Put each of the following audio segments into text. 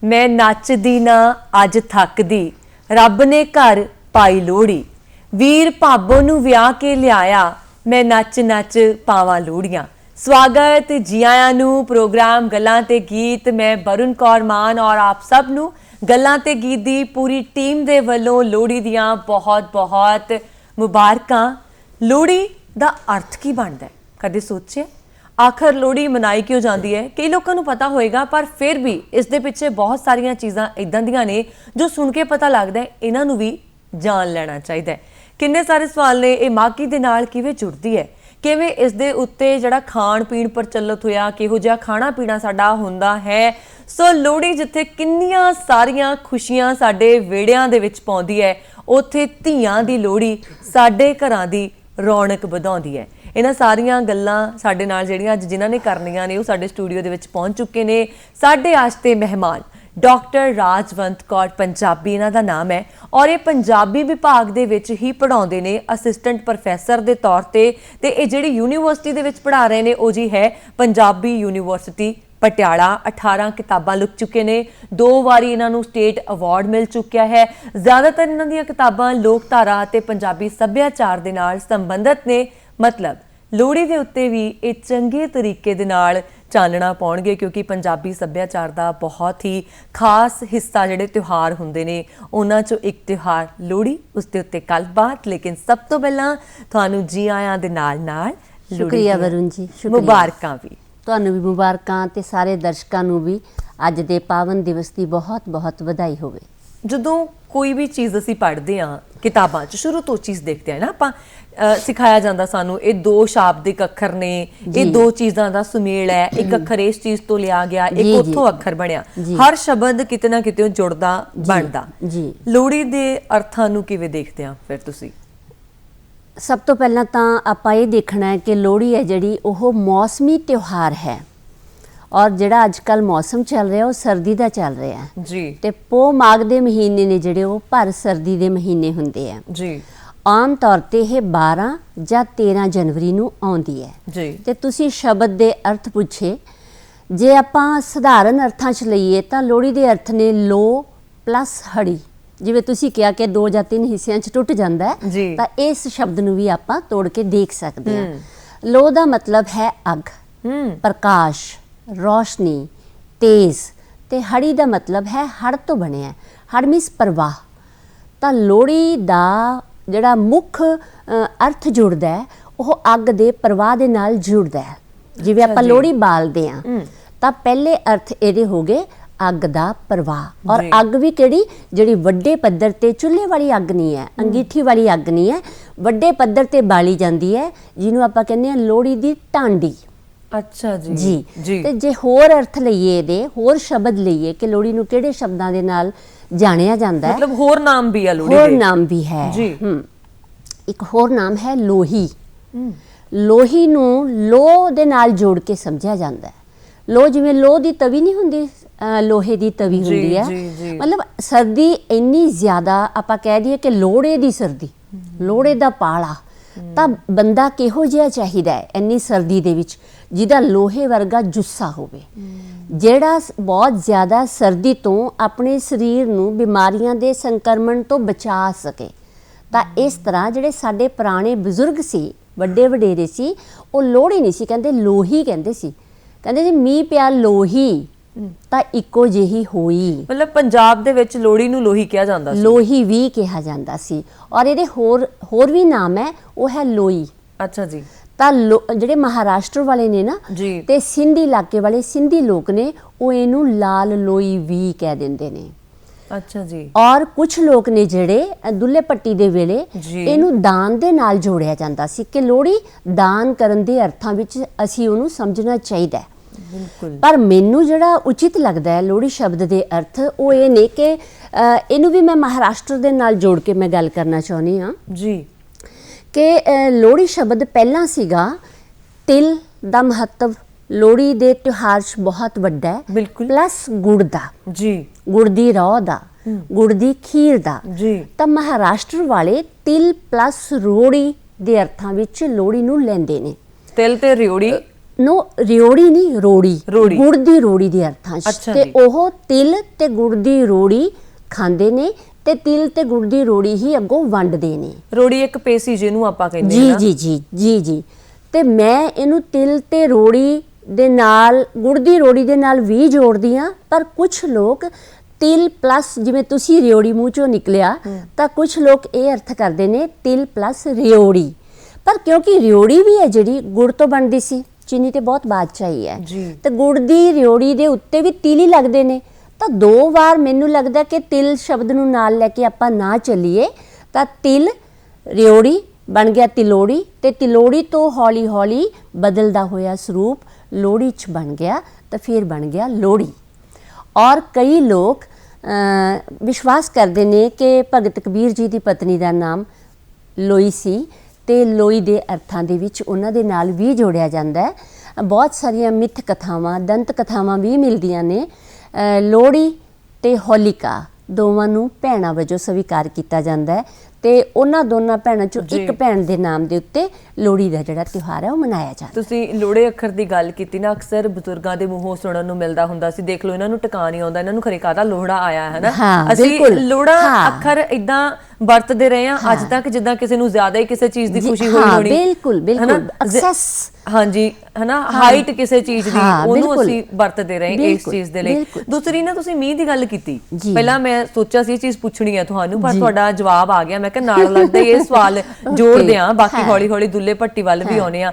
मैं नचदी ना अज थकदी, रब ने घर पाई लोहड़ी। वीर भाबो नूं विआह के लियाया, मैं नच नच पावां लोहड़ियां। स्वागत जी आयां नूं प्रोग्राम गल्लां ते गीत। मैं वरुण कौर मान और आप सब नूं गल्लां ते गीत दी पूरी टीम दे वल्लों लोहड़ी दियां बहुत बहुत मुबारकां। लोहड़ी दा अर्थ की बनदा है, कदे सोचे? आखिर लोहड़ी मनाई क्यों जाती है? कई लोगों को पता होएगा, पर फिर भी इस दे पिछे बहुत सारिया चीज़ां इदां दियां ने जो सुन के पता लगता है इन्हां नूं भी जान लेना चाहिए। किन्ने सारे सवाल ने, ये माघी दे नाल किवें जुड़दी है, किवें इस दे उत्ते जिहड़ा खाण पीण प्रचलित होया, किहो जिहा खाना पीना साडा हुंदा है। सो लोहड़ी जिथे किन्नियां सारियां खुशियां साडे वेड़ियां दे विच पाउंदी है, उत्थे धीआं दी लोहड़ी साडे घरां दी रौनक वधाउंदी है। इन्हां सारियां गल्लां साडे नाल जिहड़ियां अज जिन्हां ने करनियां ने, वो साडे स्टूडियो दे विच पहुंच चुके ने। साडे आस्ते मेहमान डॉक्टर राजवंत कौर पंजाबी इन्हां दा नाम है, और ये पंजाबी विभाग दे विच ही पढ़ाउंदे ने असिस्टेंट प्रोफैसर दे तौर ते ये जिहड़ी यूनीवर्सिटी दे विच पढ़ा रहे ने वो जी है पंजाबी यूनीवर्सिटी पटियाला। 18 किताबां लिख चुके ने, 2 वारी इन्हां नूं स्टेट अवार्ड मिल चुकिया है। ज़्यादातर इन्हां दीयां किताबां लोकधारा ते पंजाबी सभ्याचार दे नाल संबंधित ने। मतलब लोहड़ी के उत्ते भी ये चंगे तरीके दे नाल चानना पाउणगे, क्योंकि पंजाबी सभ्याचार का बहुत ही खास हिस्सा जिहड़े त्यौहार हुंदे ने उन्हां चों एक त्यौहार लोहड़ी, उसके उत्ते गलबात। लेकिन सब तो पहलां तुहानूं जी आयां दे नाल नाल शुक्रिया वरुण जी, मुबारकां भी तुहानूं भी मुबारकां ते सारे दर्शकां नूं भी अज दे पावन दिवस की बहुत बहुत वधाई होवे। ਜਦੋਂ कोई भी चीज़ असीं पढ़ते हाँ किताबां च, शुरू तो चीज़ देखते हैं ना आपां, सिखाया जाता सानू ये 2 शाब्दिक अखर ने, ये 2 चीज़ों का सुमेल है, एक अखर इस चीज़ तो लिया गया, एक उत्थों अखर बनया, हर शब्द किते ना किते जुड़दा बनदा। लोहड़ी दे अर्थां नूं किवें देखते हैं फिर तुसीं? सब तो पहला तो आपां ये देखना है कि लोहड़ी है जिहड़ी ओह मौसमी त्यौहार है, और जिहड़ा अजकल मौसम चल रहा वो सर्दी का चल रहा है जी। ते पो माघ दे महीने ने जिहड़े वो भर सर्दी दे महीने हुंदे हैं जी। आम तौर ते ये 12 ਜਾਂ 13 जनवरी नूं आउंदी है जी। ते तुसीं शब्द दे अर्थ पुछे, जे आपां सधारण अर्थां च लईए तां लोहड़ी दे अर्थ ने लो प्लस हड़ी। जिवें तुसीं कहा कि 2 ਜਾਂ 3 हिस्सिਆਂ च टुट जांदा है, तां इस शब्द नूं भी आपां तोड़ के देख सकते हैं। लो दा मतलब है अग, प्रकाश, रोशनी, तेज़, ते हड़ी का मतलब है हड़ तो बने। हड़ मीनस प्रवाह। तो लोहड़ी का जिहड़ा मुख अर्थ जुड़दा है वह अग दे प्रवाह दे नाल जुड़दा है। जिवें आपां लोहड़ी बालदे हां तां पहले अर्थ इहदे हो गए अग दा प्रवाह, और अग भी किहड़ी जिहड़ी वड्डे पद्धर ते चुल्हे वाली अग नहीं है, अंगीठी वाली अग नहीं है, वड्डे पद्धर ते बाली जांदी है, जिहनूं आपां कहंदे हां लोहड़ी दी टांडी। अच्छा जी जी जी। ते जे होर अर्थ लईए दे होर शब्द लईए कि लोहड़ी नूं किहड़े शब्दां दे नाल जाणिया जांदा है, मतलब होर नाम भी है लोहड़ी होर दे? नाम भी है जी। एक होर नाम है लोही। लोही नूं लोह दे नाल जोड़ के समझिया जांदा है। लोह जिवें लोह दी तवी नहीं हुंदी, लोहे दी तवी हुंदी है। मतलब सर्दी इन्नी ज़्यादा आपां कह दईए कि लोहड़े दी सर्दी, लोहड़े दा पाला, ਤਾਂ ਬੰਦਾ ਕਿਹੋ ਜਿਹਾ ਚਾਹੀਦਾ ਹੈ ਇੰਨੀ ਸਰਦੀ ਦੇ ਵਿੱਚ ਜਿਹਦਾ ਲੋਹੇ ਵਰਗਾ ਜੁੱਸਾ ਹੋਵੇ, ਜਿਹੜਾ ਬਹੁਤ ਜ਼ਿਆਦਾ ਸਰਦੀ ਤੋਂ ਆਪਣੇ ਸਰੀਰ ਨੂੰ ਬਿਮਾਰੀਆਂ ਦੇ ਸੰਕਰਮਣ ਤੋਂ ਬਚਾ ਸਕੇ। ਤਾਂ ਇਸ ਤਰ੍ਹਾਂ ਜਿਹੜੇ ਸਾਡੇ ਪੁਰਾਣੇ ਬਜ਼ੁਰਗ ਸੀ, ਵੱਡੇ ਵਡੇਰੇ ਸੀ, ਉਹ ਲੋਹੜੀ ਨਹੀਂ ਸੀ ਕਹਿੰਦੇ, ਲੋਹੀ ਕਹਿੰਦੇ ਸੀ। ਕਹਿੰਦੇ ਜੀ ਮੀਂਹ ਪਿਆ ਲੋਹੀ ਤਾਂ ਇੱਕੋ ਜਿਹੀ ਹੋਈ। मतलब पंजाब दे विच लोहड़ी नूं लोही कहा जांदा सी। लोही भी कहा जाता सी, और ये होर भी नाम है, वो है लोई। अच्छा जी। ਤਾਂ ਜਿਹੜੇ ਮਹਾਰਾਸ਼ਟਰ ਵਾਲੇ ਨੇ ਨਾ ਤੇ ਸਿੰਧੀ ਇਲਾਕੇ ਵਾਲੇ ਸਿੰਧੀ ਲੋਕ ਨੇ, ਉਹ ਇਹਨੂੰ ਲਾਲ ਲੋਈ ਵੀ ਕਹਿ ਦਿੰਦੇ ਨੇ। अच्छा जी। ਔਰ ਕੁਝ ਲੋਕ ਨੇ ਜਿਹੜੇ ਦੁੱਲੇ ਪੱਟੀ ਦੇ ਵੇਲੇ ਇਹਨੂੰ ਦਾਨ ਦੇ ਨਾਲ ਜੋੜਿਆ ਜਾਂਦਾ ਸੀ ਕਿ ਲੋਹੜੀ ਦਾਨ ਕਰਨ ਦੇ ਅਰਥਾਂ ਵਿੱਚ ਅਸੀਂ ਉਹਨੂੰ ਸਮਝਣਾ ਚਾਹੀਦਾ ਹੈ। पर मैनू जिहड़ा उचित लगता है लोहड़ी शब्द के अर्थ वो ये ने कि इनू भी मैं महाराष्ट्र दे नाल जोड़ के मैं गल करना चाहुंदी हाँ जी कि लोहड़ी शब्द पहला सीगा तिल दा महत्व लोहड़ी दे त्योहार च बहुत वड्डा है। बिल्कुल। प्लस गुड़ दा जी, गुड़ दी रौह दा, गुड़ दी खीर दा जी। तां महाराष्ट्र वाले तिल प्लस रोड़ी दे अर्थां विच लोहड़ी नूं लैंदे ने। तिल ते रियोड़ी नो रियोड़ी नहीं, रोड़ी रोड़ी। गुड़ दी रोड़ी ਦੇ ਅਰਥਾਂ 'ਚ ਅੱਛਾ ਤੇ ਜੀ। ਉਹ ਤਿਲ ਤੇ ਗੁੜ ਦੀ ਰੋੜੀ ਖਾਂਦੇ ਨੇ ਤੇ ਤਿਲ ਤੇ ਗੁੜ ਦੀ ਰੋੜੀ ਹੀ ਅੱਗੋਂ ਵੰਡਦੇ ਨੇ। ਰੋੜੀ ਇੱਕ ਪੇਸੀ ਜਿਹਨੂੰ ਆਪਾਂ ਕਹਿੰਦੇ ਜੀ ਹਾਂ ਜੀ ਜੀ ਜੀ ਜੀ ਤੇ ਮੈਂ ਇਹਨੂੰ ਤਿਲ ਤੇ ਰੋੜੀ ਦੇ ਨਾਲ ਗੁੜ ਦੀ ਰੋੜੀ ਦੇ ਨਾਲ ਵੀ ਜੋੜਦੀ ਹਾਂ, ਪਰ ਕੁਝ ਲੋਕ ਤਿਲ ਪਲੱਸ, ਜਿਵੇਂ ਤੁਸੀਂ ਰਿਓੜੀ ਮੂੰਹ ਚੋਂ ਨਿਕਲਿਆ ਤਾਂ ਕੁਝ ਲੋਕ ਇਹ ਅਰਥ ਕਰਦੇ ਨੇ ਤਿਲ ਪਲੱਸ ਰਿਓੜੀ। ਪਰ ਕਿਉਂਕਿ ਰਿਓੜੀ ਵੀ ਹੈ ਜਿਹੜੀ ਗੁੜ ਤੋਂ ਬਣਦੀ ਸੀ, ਚੀਨੀ ਤੇ ਬਹੁਤ ਬਾਅਦ ਚ ਆਈ ਹੈ, ਤੇ ਗੁੜ ਦੀ ਰਿਓੜੀ ਦੇ ਉੱਤੇ ਵੀ ਤਿਲ ਹੀ ਲੱਗਦੇ ਨੇ। ਤਾਂ ਦੋ ਵਾਰ ਮੈਨੂੰ ਲੱਗਦਾ ਕਿ ਤਿਲ ਸ਼ਬਦ ਨੂੰ ਨਾਲ ਲੈ ਕੇ ਆਪਾਂ ਨਾ ਚੱਲੀਏ ਤਾਂ ਤਿਲ ਰਿਓੜੀ ਬਣ ਗਿਆ ਤਿਲੋੜੀ, ਤੇ ਤਿਲੋੜੀ ਤੋਂ ਹੌਲੀ ਹੌਲੀ ਬਦਲਦਾ ਹੋਇਆ ਸਰੂਪ ਲੋਹੜੀ 'ਚ ਬਣ ਗਿਆ, ਤਾਂ ਫਿਰ ਬਣ ਗਿਆ ਲੋਹੜੀ। ਔਰ ਕਈ ਲੋਕ ਵਿਸ਼ਵਾਸ ਕਰਦੇ ਨੇ ਕਿ ਭਗਤ ਕਬੀਰ ਜੀ ਦੀ ਪਤਨੀ ਦਾ ਨਾਮ ਲੋਈ ਸੀ, ਤੇ ਲੋਈ ਦੇ ਅਰਥਾਂ ਦੇ ਵਿੱਚ ਉਹਨਾਂ ਦੇ ਨਾਲ ਵੀ ਜੋੜਿਆ ਜਾਂਦਾ ਹੈ। ਬਹੁਤ ਸਾਰੀਆਂ ਮਿੱਥ ਕਥਾਵਾਂ, ਦੰਤ ਕਥਾਵਾਂ ਵੀ ਮਿਲਦੀਆਂ ਨੇ। ਲੋਹੜੀ ਤੇ ਹੋਲਿਕਾ ਦੋਵਾਂ ਨੂੰ ਭੈਣਾਂ ਵਜੋਂ ਸਵੀਕਾਰ ਕੀਤਾ ਜਾਂਦਾ ਹੈ, ਤੇ ਉਹਨਾਂ ਦੋਨਾਂ ਭੈਣਾਂ ਚੋਂ ਇੱਕ ਭੈਣ ਦੇ ਨਾਮ ਦੇ ਉੱਤੇ ਲੋਹੜੀ ਦਾ ਜਿਹੜਾ ਤਿਉਹਾਰ ਹੈ ਉਹ ਮਨਾਇਆ ਜਾਂਦਾ। ਤੁਸੀਂ ਲੋੜੇ ਅੱਖਰ ਦੀ ਗੱਲ ਕੀਤੀ ਨਾ, ਅਕਸਰ ਬਜ਼ੁਰਗਾਂ ਦੇ ਮੂੰਹੋਂ ਸੁਣਨ ਨੂੰ ਮਿਲਦਾ ਹੁੰਦਾ ਸੀ, ਦੇਖ ਲਓ ਇਹਨਾਂ ਨੂੰ ਟਿਕਾ ਨਹੀਂ ਆਉਂਦਾ, ਇਹਨਾਂ ਨੂੰ ਖਰੇ ਕਾਹਦਾ ਲੋਹੜਾ ਆਇਆ ਹੈ ਨਾ। ਅਸੀਂ ਲੋੜਾ ਅੱਖਰ ਇਦਾਂ ਵਰਤਦੇ ਰਹੇ ਹਾਂ ਅੱਜ ਤੱਕ ਜਿੱਦਾਂ ਕਿਸੇ ਨੂੰ ਜ਼ਿਆਦਾ ਹੀ ਕਿਸੇ ਚੀਜ਼ ਦੀ ਖੁਸ਼ੀ ਹੋਈ ਹੋਣੀ। ਬਿਲਕੁਲ ਬਿਲਕੁਲ ਐਕਸੈਸ, ਹਾਂਜੀ ਹਨਾ, ਹਾਈਟ ਕਿਸੇ ਚੀਜ਼ ਦੀ, ਉਹਨੂੰ ਅਸੀਂ ਵਰਤਦੇ ਰਹੇ ਇਸ ਚੀਜ਼ ਦੇ ਲਈ। ਦੂਸਰੀ ਨਾ ਤੁਸੀਂ ਮੀਂਹ ਦੀ ਗੱਲ ਕੀਤੀ, ਪਹਿਲਾਂ ਮੈਂ ਸੋਚਿਆ ਸੀ ਇਹ ਚੀਜ਼ ਪੁੱਛਣੀ ਹੈ ਤੁਹਾਨੂੰ, ਪਰ ਤੁਹਾਡਾ ਜਵਾਬ ਆ ਗਿਆ। ਮੈਂ ਕਿਹਾ ਨਾਲ ਲੱਗਦਾ ਇਹ ਸਵਾਲ ਜੋੜਦੇ ਆ, ਬਾਕੀ ਹੌਲੀ ਹੌਲੀ ਦੁੱਲੇ ਭੱਟੀ ਵੱਲ ਵੀ ਆਉਣੇ ਆ।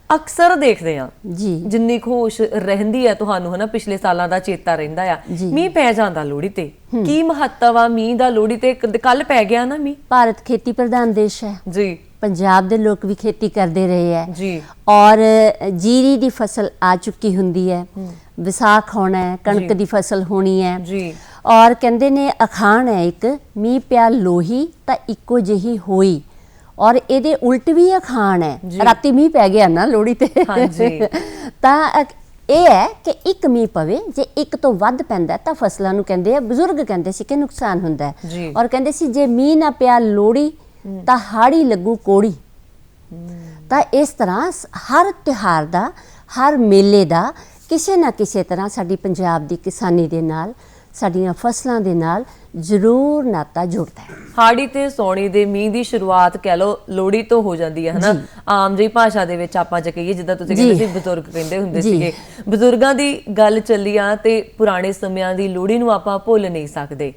ਅਕਸਰ ਦੇਖਦੇ ਆ ਜਿੰਨੀ ਖੁਸ਼ ਰਹਿੰਦੀ ਹੈ ਤੁਹਾਨੂੰ ਹਨਾ, ਪਿਛਲੇ ਸਾਲਾਂ ਦਾ ਚੇਤਾ ਰਹਿੰਦਾ ਆ। ਮੀਂਹ ਪੈ ਜਾਂਦਾ ਲੋਹੜੀ ਤੇ, ਕੀ ਮਹੱਤਵ ਆ ਮੀਂਹ ਦਾ ਲੋਹੜੀ ਤੇ? ਕੱਲ ਪੈ ਗਿਆ ਨਾ ਮੀਂਹ। ਭਾਰਤ ਖੇਤੀ ਪ੍ਰਧਾਨ ਦੇਸ਼ ਹੈ ਜੀ, ਪੰਜਾਬ ਦੇ ਲੋਕ ਵੀ ਖੇਤੀ ਕਰਦੇ ਰਹੇ ਹੈ ਜੀ, ਔਰ ਜੀਰੀ ਦੀ ਫਸਲ ਆ ਚੁੱਕੀ ਹੁੰਦੀ ਹੈ, ਵਿਸਾਖ ਹੋਣਾ ਹੈ, ਕਣਕ ਦੀ ਫਸਲ ਹੋਣੀ ਹੈ ਜੀ। ਔਰ ਕਹਿੰਦੇ ਨੇ ਅਖਾਣ ਹੈ ਇੱਕ, ਮੀਂਹ ਪਿਆ ਲੋਹੀ ਤਾਂ ਇੱਕੋ ਜਿਹੀ ਹੋਈ, ਔਰ ਇਹਦੇ ਉਲਟ ਵੀ ਅਖਾਣ ਹੈ, ਰਾਤੀ ਮੀਂਹ ਪੈ ਗਿਆ ਨਾ ਲੋਹੜੀ ਤੇ ਤਾਂ ਇਹ ਹੈ ਕਿ ਇੱਕ ਮੀਂਹ ਪਵੇ, ਜੇ ਇੱਕ ਤੋਂ ਵੱਧ ਪੈਂਦਾ ਤਾਂ ਫਸਲਾਂ ਨੂੰ ਕਹਿੰਦੇ ਆ, ਬਜ਼ੁਰਗ ਕਹਿੰਦੇ ਸੀ ਕਿ ਨੁਕਸਾਨ ਹੁੰਦਾ ਹੈ, ਔਰ ਕਹਿੰਦੇ ਸੀ ਜੇ ਮੀਂਹ ਨਾ ਪਿਆ ਲੋਹੜੀ ਤਾਂ ਹਾੜੀ ਲੱਗੂ ਕੋੜੀ। ਤਾਂ ਇਸ ਤਰ੍ਹਾਂ ਹਰ ਤਿਉਹਾਰ ਦਾ, ਹਰ ਮੇਲੇ ਦਾ ਕਿਸੇ ਨਾ ਕਿਸੇ ਤਰ੍ਹਾਂ ਸਾਡੀ ਪੰਜਾਬ ਦੀ ਕਿਸਾਨੀ ਦੇ ਨਾਲ, ਸਾਡੀਆਂ ਫਸਲਾਂ ਦੇ ਨਾਲ ਜ਼ਰੂਰ ਨਾਤਾ ਜੁੜਦਾ ਹੈ। ਹਾੜੀ ਤੇ ਸੌਣੀ ਦੇ ਮੀਂਹ ਦੀ ਸ਼ੁਰੂਆਤ ਕਹਿ ਲਓ ਲੋਹੜੀ ਤੋਂ ਹੋ ਜਾਂਦੀ ਹੈ ਹਨਾ, ਆਮ ਜਿਹੀ ਭਾਸ਼ਾ ਦੇ ਵਿੱਚ ਆਪਾਂ ਜੇ ਕਹੀਏ, ਜਿੱਦਾਂ ਤੁਸੀਂ ਕਹਿੰਦੇ ਸੀ ਬਜ਼ੁਰਗ ਕਹਿੰਦੇ ਹੁੰਦੇ ਸੀਗੇ। ਬਜ਼ੁਰਗਾਂ ਦੀ ਗੱਲ ਚੱਲੀ ਆ ਤੇ ਪੁਰਾਣੇ ਸਮਿਆਂ ਦੀ ਲੋਹੜੀ ਨੂੰ ਆਪਾਂ ਭੁੱਲ ਨਹੀਂ ਸਕਦੇ।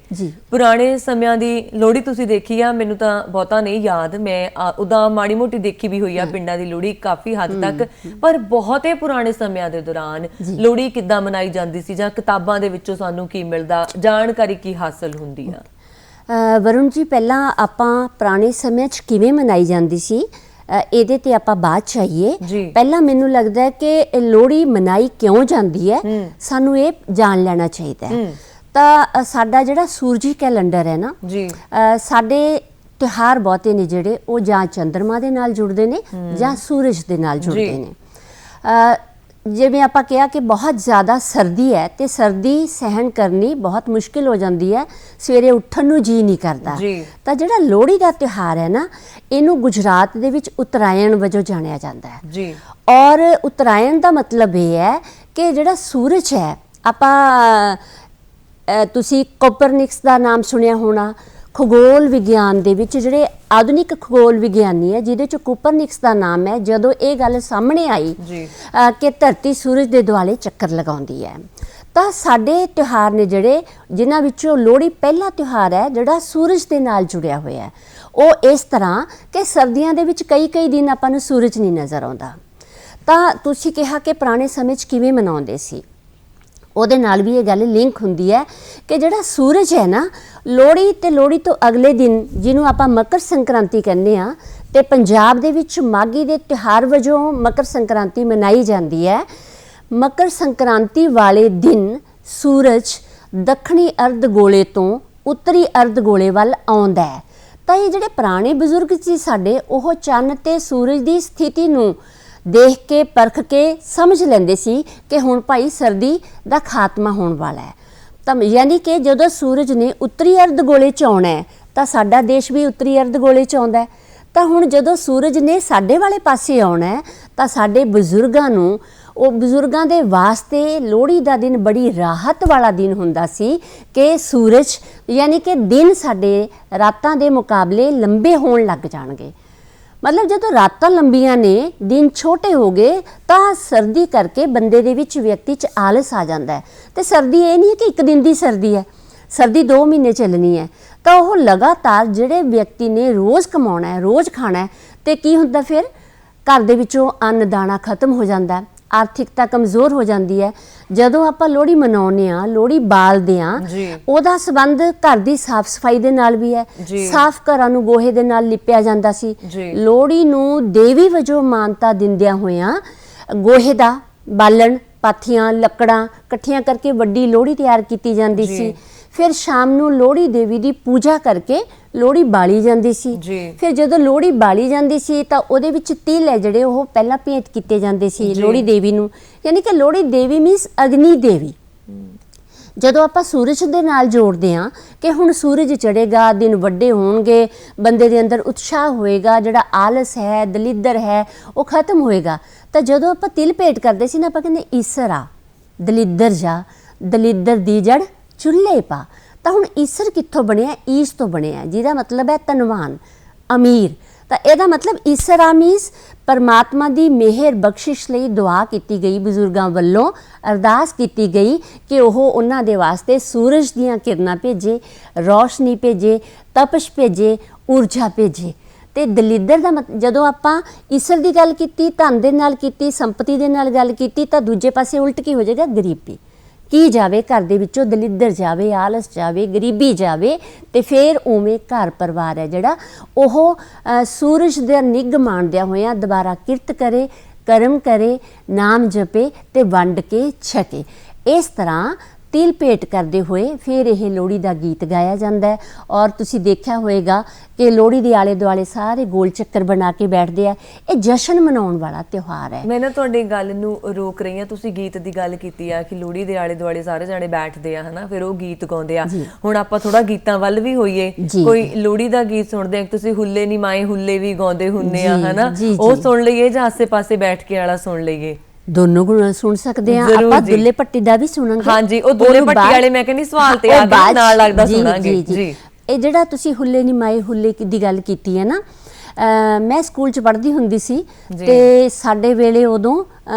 ਪੁਰਾਣੇ ਸਮਿਆਂ ਦੀ ਲੋਹੜੀ ਤੁਸੀਂ ਦੇਖੀ ਆ? ਮੈਨੂੰ ਤਾਂ ਬਹੁਤਾ ਨਹੀਂ ਯਾਦ, ਮੈਂ ਉਦਾਂ ਮਾੜੀ ਮੋਟੀ ਦੇਖੀ ਵੀ ਹੋਈ ਆ ਪਿੰਡਾਂ ਦੀ ਲੋਹੜੀ ਕਾਫੀ ਹੱਦ ਤੱਕ, ਪਰ ਬਹੁਤੇ ਪੁਰਾਣੇ ਸਮਿਆਂ ਦੇ ਦੌਰਾਨ ਲੋਹੜੀ ਕਿੱਦਾਂ ਮਨਾਈ ਜਾਂਦੀ ਸੀ, ਜਾਂ ਕਿਤਾਬਾਂ ਦੇ ਵਿੱਚੋਂ ਸਾਨੂੰ ਕੀ ਮਿਲਦਾ, ਜਾਣਕਾਰੀ ਕੀ ਹਾਸਲ ਹੁੰਦੀ ਆ? ਵਰੁਣ ਜੀ, ਪਹਿਲਾਂ ਆਪਾਂ ਪੁਰਾਣੇ ਸਮੇਂ 'ਚ ਕਿਵੇਂ ਮਨਾਈ ਜਾਂਦੀ ਸੀ ਇਹਦੇ ਤੇ ਆਪਾਂ ਬਾਅਦ ਚ ਆਈਏ। ਪਹਿਲਾਂ ਮੈਨੂੰ ਲੱਗਦਾ ਹੈ ਕਿ ਲੋਹੜੀ ਮਨਾਈ ਕਿਉਂ ਜਾਂਦੀ ਹੈ, ਸਾਨੂੰ ਇਹ ਜਾਣ ਲੈਣਾ ਚਾਹੀਦਾ ਹੈ। ਤਾਂ ਸਾਡਾ ਜਿਹੜਾ ਸੂਰਜੀ ਕੈਲੰਡਰ ਹੈ ਨਾ, ਸਾਡੇ ਤਿਉਹਾਰ ਬਹੁਤੇ ਨੇ ਜਿਹੜੇ ਉਹ ਜਾਂ ਚੰਦਰਮਾ ਦੇ ਨਾਲ ਜੁੜਦੇ ਨੇ ਜਾਂ ਸੂਰਜ ਦੇ ਨਾਲ ਜੁੜਦੇ ਨੇ। ਜਿਵੇਂ ਆਪਾਂ ਕਿਹਾ ਕਿ ਬਹੁਤ ਜ਼ਿਆਦਾ ਸਰਦੀ ਹੈ ਤੇ ਸਰਦੀ ਸਹਿਣ ਕਰਨੀ ਬਹੁਤ ਮੁਸ਼ਕਿਲ ਹੋ ਜਾਂਦੀ ਹੈ, ਸਵੇਰੇ ਉੱਠਣ ਨੂੰ ਜੀ ਨਹੀਂ ਕਰਦਾ। ਤਾਂ ਜਿਹੜਾ ਲੋਹੜੀ ਦਾ ਤਿਉਹਾਰ ਹੈ ਨਾ, ਇਹਨੂੰ ਗੁਜਰਾਤ ਦੇ ਵਿੱਚ ਉਤਰਾਇਣ ਵਜੋਂ ਜਾਣਿਆ ਜਾਂਦਾ ਹੈ। ਔਰ ਉਤਰਾਇਣ ਦਾ ਮਤਲਬ ਇਹ ਹੈ ਕਿ ਜਿਹੜਾ ਸੂਰਜ ਹੈ, ਆਪਾਂ ਤੁਸੀਂ ਕੋਪਰਨਿਕਸ ਦਾ ਨਾਮ ਸੁਣਿਆ ਹੋਣਾ, ਖਗੋਲ ਵਿਗਿਆਨ ਦੇ ਵਿੱਚ ਜਿਹੜੇ ਆਧੁਨਿਕ ਖਗੋਲ ਵਿਗਿਆਨੀ ਹੈ, ਜਿਹਦੇ 'ਚ ਕੋਪਰਨਿਕਸ ਦਾ ਨਾਮ ਹੈ, ਜਦੋਂ ਇਹ ਗੱਲ ਸਾਹਮਣੇ ਆਈ ਕਿ ਧਰਤੀ ਸੂਰਜ ਦੇ ਦੁਆਲੇ ਚੱਕਰ ਲਗਾਉਂਦੀ ਹੈ, ਤਾਂ ਸਾਡੇ ਤਿਉਹਾਰ ਨੇ ਜਿਹੜੇ, ਜਿਨ੍ਹਾਂ ਵਿੱਚੋਂ ਲੋਹੜੀ ਪਹਿਲਾ ਤਿਉਹਾਰ ਹੈ ਜਿਹੜਾ ਸੂਰਜ ਦੇ ਨਾਲ ਜੁੜਿਆ ਹੋਇਆ ਹੈ। ਉਹ ਇਸ ਤਰ੍ਹਾਂ ਕਿ ਸਰਦੀਆਂ ਦੇ ਵਿੱਚ ਕਈ ਦਿਨ ਆਪਾਂ ਨੂੰ ਸੂਰਜ ਨਹੀਂ ਨਜ਼ਰ ਆਉਂਦਾ। ਤਾਂ ਤੁਸੀਂ ਕਿਹਾ ਕਿ ਪੁਰਾਣੇ ਸਮੇਂ 'ਚ ਕਿਵੇਂ ਮਨਾਉਂਦੇ ਸੀ, ਉਹਦੇ ਨਾਲ ਵੀ ਇਹ ਗੱਲ ਲਿੰਕ ਹੁੰਦੀ ਹੈ ਕਿ ਜਿਹੜਾ ਸੂਰਜ ਹੈ ਨਾ, ਲੋਹੜੀ ਤੇ ਲੋਹੜੀ ਤੋਂ ਅਗਲੇ ਦਿਨ, ਜਿਹਨੂੰ ਆਪਾਂ ਮਕਰ ਸੰਕ੍ਰਾਂਤੀ ਕਹਿੰਦੇ ਹਾਂ, ਤੇ ਪੰਜਾਬ ਦੇ ਵਿੱਚ ਮਾਘੀ ਦੇ ਤਿਉਹਾਰ ਵਜੋਂ ਮਕਰ ਸੰਕ੍ਰਾਂਤੀ ਮਨਾਈ ਜਾਂਦੀ ਹੈ। ਮਕਰ ਸੰਕ੍ਰਾਂਤੀ ਵਾਲੇ ਦਿਨ ਸੂਰਜ ਦੱਖਣੀ ਅਰਧ ਗੋਲੇ ਤੋਂ ਉੱਤਰੀ ਅਰਧ ਗੋਲੇ ਵੱਲ ਆਉਂਦਾ ਹੈ। ਤਾਂ ਇਹ ਜਿਹੜੇ ਪੁਰਾਣੇ ਬਜ਼ੁਰਗ ਸੀ ਸਾਡੇ, ਉਹ ਚੰਨ ਤੇ ਸੂਰਜ ਦੀ ਸਥਿਤੀ ਨੂੰ ਦੇਖ ਕੇ ਪਰਖ ਕੇ ਸਮਝ ਲੈਂਦੇ ਸੀ ਕਿ ਹੁਣ ਭਾਈ ਸਰਦੀ ਦਾ ਖਾਤਮਾ ਹੋਣ ਵਾਲਾ ਹੈ। ਤਾਂ ਯਾਨੀ ਕਿ ਜਦੋਂ ਸੂਰਜ ਨੇ ਉੱਤਰੀ ਅਰਧ ਗੋਲੇ 'ਚ ਆਉਣਾ ਹੈ ਤਾਂ ਸਾਡਾ ਦੇਸ਼ ਵੀ ਉੱਤਰੀ ਅਰਧ ਗੋਲੇ 'ਚ ਆਉਂਦਾ ਹੈ। ਤਾਂ ਹੁਣ ਜਦੋਂ ਸੂਰਜ ਨੇ ਸਾਡੇ ਵਾਲੇ ਪਾਸੇ ਆਉਣਾ ਹੈ ਤਾਂ ਸਾਡੇ ਬਜ਼ੁਰਗਾਂ ਨੂੰ ਉਹ ਬਜ਼ੁਰਗਾਂ ਦੇ ਵਾਸਤੇ ਲੋਹੜੀ ਦਾ ਦਿਨ ਬੜੀ ਰਾਹਤ ਵਾਲਾ ਦਿਨ ਹੁੰਦਾ ਸੀ ਕਿ ਸੂਰਜ ਯਾਨੀ ਕਿ ਦਿਨ ਸਾਡੇ ਰਾਤਾਂ ਦੇ ਮੁਕਾਬਲੇ ਲੰਬੇ ਹੋਣ ਲੱਗ ਜਾਣਗੇ। ਮਤਲਬ ਜਦੋਂ ਰਾਤਾਂ ਲੰਬੀਆਂ ਨੇ, ਦਿਨ ਛੋਟੇ ਹੋ ਗਏ, ਤਾਂ ਸਰਦੀ ਕਰਕੇ ਬੰਦੇ ਦੇ ਵਿੱਚ, ਵਿਅਕਤੀ 'ਚ ਆਲਸ ਆ ਜਾਂਦਾ ਹੈ। ਤੇ ਸਰਦੀ ਇਹ ਨਹੀਂ ਹੈ ਕਿ ਇੱਕ ਦਿਨ ਦੀ ਸਰਦੀ ਹੈ, ਸਰਦੀ 2 ਮਹੀਨੇ ਚੱਲਣੀ ਹੈ। ਤਾਂ ਉਹ ਲਗਾਤਾਰ ਜਿਹੜੇ ਵਿਅਕਤੀ ਨੇ ਰੋਜ਼ ਕਮਾਉਣਾ ਹੈ, ਰੋਜ਼ ਖਾਣਾ ਹੈ, ਤੇ ਕੀ ਹੁੰਦਾ ਫਿਰ ਘਰ ਦੇ ਵਿੱਚੋਂ ਅੰਨ ਦਾਣਾ ਖਤਮ ਹੋ ਜਾਂਦਾ, ਆਰਥਿਕਤਾ ਕਮਜ਼ੋਰ ਹੋ ਜਾਂਦੀ ਹੈ। ਜਦੋਂ ਆਪਾਂ ਲੋਹੜੀ ਮਨਾਉਂਦੇ ਹਾਂ, ਲੋਹੜੀ ਬਾਲਦੇ ਹਾਂ, ਉਹਦਾ ਸੰਬੰਧ ਘਰ ਦੀ ਸਾਫ਼ ਸਫਾਈ ਦੇ ਨਾਲ ਵੀ ਹੈ। ਸਾਫ਼ ਘਰਾਂ ਨੂੰ ਗੋਹੇ ਦੇ ਨਾਲ ਲਿਪਿਆ ਜਾਂਦਾ ਸੀ। ਲੋਹੜੀ ਨੂੰ ਦੇਵੀ ਵਜੋਂ ਮਾਨਤਾ ਦਿੰਦਿਆਂ ਹੋਇਆਂ ਗੋਹੇ ਦਾ ਬਾਲਣ, ਪਾਥੀਆਂ, ਲੱਕੜਾਂ ਇਕੱਠੀਆਂ ਕਰਕੇ ਵੱਡੀ ਲੋਹੜੀ ਤਿਆਰ ਕੀਤੀ ਜਾਂਦੀ ਸੀ। ਫਿਰ ਸ਼ਾਮ ਨੂੰ ਲੋਹੜੀ ਦੇਵੀ ਦੀ ਪੂਜਾ ਕਰਕੇ ਲੋਹੜੀ ਬਾਲੀ ਜਾਂਦੀ ਸੀ। ਫਿਰ ਜਦੋਂ ਲੋਹੜੀ ਬਾਲੀ ਜਾਂਦੀ ਸੀ ਤਾਂ ਉਹਦੇ ਵਿੱਚ ਤਿਲ ਹੈ ਜਿਹੜੇ ਉਹ ਪਹਿਲਾਂ ਭੇਂਟ ਕੀਤੇ ਜਾਂਦੇ ਸੀ ਲੋਹੜੀ ਦੇਵੀ ਨੂੰ, ਯਾਨੀ ਕਿ ਲੋਹੜੀ ਦੇਵੀ ਮੀਨਸ ਅਗਨੀ ਦੇਵੀ। ਜਦੋਂ ਆਪਾਂ ਸੂਰਜ ਦੇ ਨਾਲ ਜੋੜਦੇ ਹਾਂ ਕਿ ਹੁਣ ਸੂਰਜ ਚੜ੍ਹੇਗਾ, ਦਿਨ ਵੱਡੇ ਹੋਣਗੇ, ਬੰਦੇ ਦੇ ਅੰਦਰ ਉਤਸ਼ਾਹ ਹੋਏਗਾ, ਜਿਹੜਾ ਆਲਸ ਹੈ, ਦਲਿੱਦਰ ਹੈ, ਉਹ ਖਤਮ ਹੋਏਗਾ। ਤਾਂ ਜਦੋਂ ਆਪਾਂ ਤਿਲ ਭੇਟ ਕਰਦੇ ਸੀ ਨਾ, ਆਪਾਂ ਕਹਿੰਦੇ ਈਸਰ ਆ, ਦਲਿੱਦਰ ਜਾ, ਦਲਿੱਦਰ ਦੀ ਜੜ ਚੁੱਲ੍ਹੇ ਪਾ। ਤਾਂ ਹੁਣ ਈਸਰ ਕਿੱਥੋਂ ਬਣਿਆ? ਈਸ ਤੋਂ ਬਣਿਆ, ਜਿਹਦਾ ਮਤਲਬ ਹੈ ਧਨਵਾਨ, ਅਮੀਰ। ਤਾਂ ਇਹਦਾ ਮਤਲਬ ਈਸਰ ਮੀਨਸ ਪਰਮਾਤਮਾ ਦੀ ਮਿਹਰ ਬਖਸ਼ਿਸ਼ ਲਈ ਦੁਆ ਕੀਤੀ ਗਈ, ਬਜ਼ੁਰਗਾਂ ਵੱਲੋਂ ਅਰਦਾਸ ਕੀਤੀ ਗਈ ਕਿ ਉਹ ਉਹਨਾਂ ਦੇ ਵਾਸਤੇ ਸੂਰਜ ਦੀਆਂ ਕਿਰਨਾਂ ਭੇਜੇ, ਰੌਸ਼ਨੀ ਭੇਜੇ, ਤਪਸ਼ ਭੇਜੇ, ਊਰਜਾ ਭੇਜੇ। ਤੇ ਦਲਿੱਦਰ ਦਾ ਜਦੋਂ ਆਪਾਂ ਈਸਰ ਦੀ ਗੱਲ ਕੀਤੀ, ਧਨ ਦੇ ਨਾਲ ਕੀਤੀ, ਸੰਪਤੀ ਦੇ ਨਾਲ ਗੱਲ ਕੀਤੀ, ਤਾਂ ਦੂਜੇ ਪਾਸੇ ਉਲਟ ਕੀ ਹੋ ਜਾਏਗਾ? ਗਰੀਬੀ ਕੀ ਜਾਵੇ ਘਰ ਦੇ ਵਿੱਚੋਂ, ਦਲਿੱਦਰ ਜਾਵੇ, ਆਲਸ ਜਾਵੇ, ਗਰੀਬੀ ਜਾਵੇ। ਤੇ ਫਿਰ ਉਵੇਂ ਘਰ ਪਰਿਵਾਰ ਹੈ ਜਿਹੜਾ ਉਹ ਸੂਰਜ ਦਾ ਨਿੱਘ ਮਾਣਦਿਆਂ ਹੋਇਆਂ ਦੁਬਾਰਾ ਕਿਰਤ ਕਰੇ, ਕਰਮ ਕਰੇ, ਨਾਮ ਜਪੇ ਤੇ ਵੰਡ ਕੇ ਛਕੇ। ਇਸ ਤਰ੍ਹਾਂ ਤਿਲ ਭੇਟ ਕਰਦੇ ਹੋਏ ਫਿਰ ਇਹ ਲੋਹੜੀ ਦਾ ਗੀਤ ਗਾਇਆ ਜਾਂਦਾ ਹੈ। ਔਰ ਤੁਸੀਂ ਦੇਖਿਆ ਹੋਏਗਾ ਕਿ ਲੋਹੜੀ ਦੇ ਆਲੇ ਦੁਆਲੇ ਸਾਰੇ ਗੋਲ ਚੱਕਰ ਬਣਾ ਕੇ ਬੈਠਦੇ ਆ। ਇਹ ਜਸ਼ਨ ਮਨਾਉਣ ਵਾਲਾ ਤਿਉਹਾਰ ਹੈ। ਮੈਂ ਨਾ ਤੁਹਾਡੀ ਗੱਲ ਨੂੰ ਰੋਕ ਰਹੀ ਹਾਂ, ਤੁਸੀਂ ਗੀਤ ਦੀ ਗੱਲ ਕੀਤੀ ਆ ਕਿ ਲੋਹੜੀ ਦੇ ਆਲੇ ਦੁਆਲੇ ਸਾਰੇ ਜਾਣੇ ਬੈਠਦੇ ਆ, ਹਨਾ, ਫਿਰ ਉਹ ਗੀਤ ਗਾਉਂਦੇ ਆ। ਹੁਣ ਆਪਾਂ ਥੋੜਾ ਗੀਤਾਂ ਵੱਲ ਵੀ ਹੋਈਏ, ਕੋਈ ਲੋਹੜੀ ਦਾ ਗੀਤ ਸੁਣਦੇ ਆ, ਤੁਸੀਂ ਹੁੱਲੇ ਨੀ ਮਾਏ ਹੁੱਲੇ ਵੀ ਗਾਉਂਦੇ ਹੁੰਦੇ ਆ, ਹਨਾ, ਉਹ ਸੁਣ ਲਈਏ ਜਾਂ ਆਸੇ ਪਾਸੇ ਬੈਠ ਕੇ ਵਾਲਾ ਸੁਣ ਲਈਏ? ਦੋਨੋਂ ਗੁਣ ਸੁਣ ਸਕਦੇ ਆ ਆਪਾਂ। ਦੁੱਲੇ ਪੱਟੀ ਦਾ ਵੀ ਸੁਣਾਂਗੇ। ਹਾਂਜੀ, ਉਹ ਦੁੱਲੇ ਪੱਟੀ ਵਾਲੇ ਮੈਂ ਕਹਿੰਦੀ ਸਵਾਲ ਤੇ ਆ ਕੇ ਨਾਲ ਲੱਗਦਾ ਸੁਣਾਂਗੇ। ਜੀ, ਇਹ ਜਿਹੜਾ ਤੁਸੀਂ ਹੁੱਲੇ ਨੀ ਮਾਏ ਹੁੱਲੇ ਦੀ ਗੱਲ ਕੀਤੀ ਹੈ ਨਾ, ਮੈਂ ਸਕੂਲ 'ਚ ਪੜ੍ਹਦੀ ਹੁੰਦੀ ਸੀ ਤੇ ਸਾਡੇ ਵੇਲੇ ਉਦੋਂ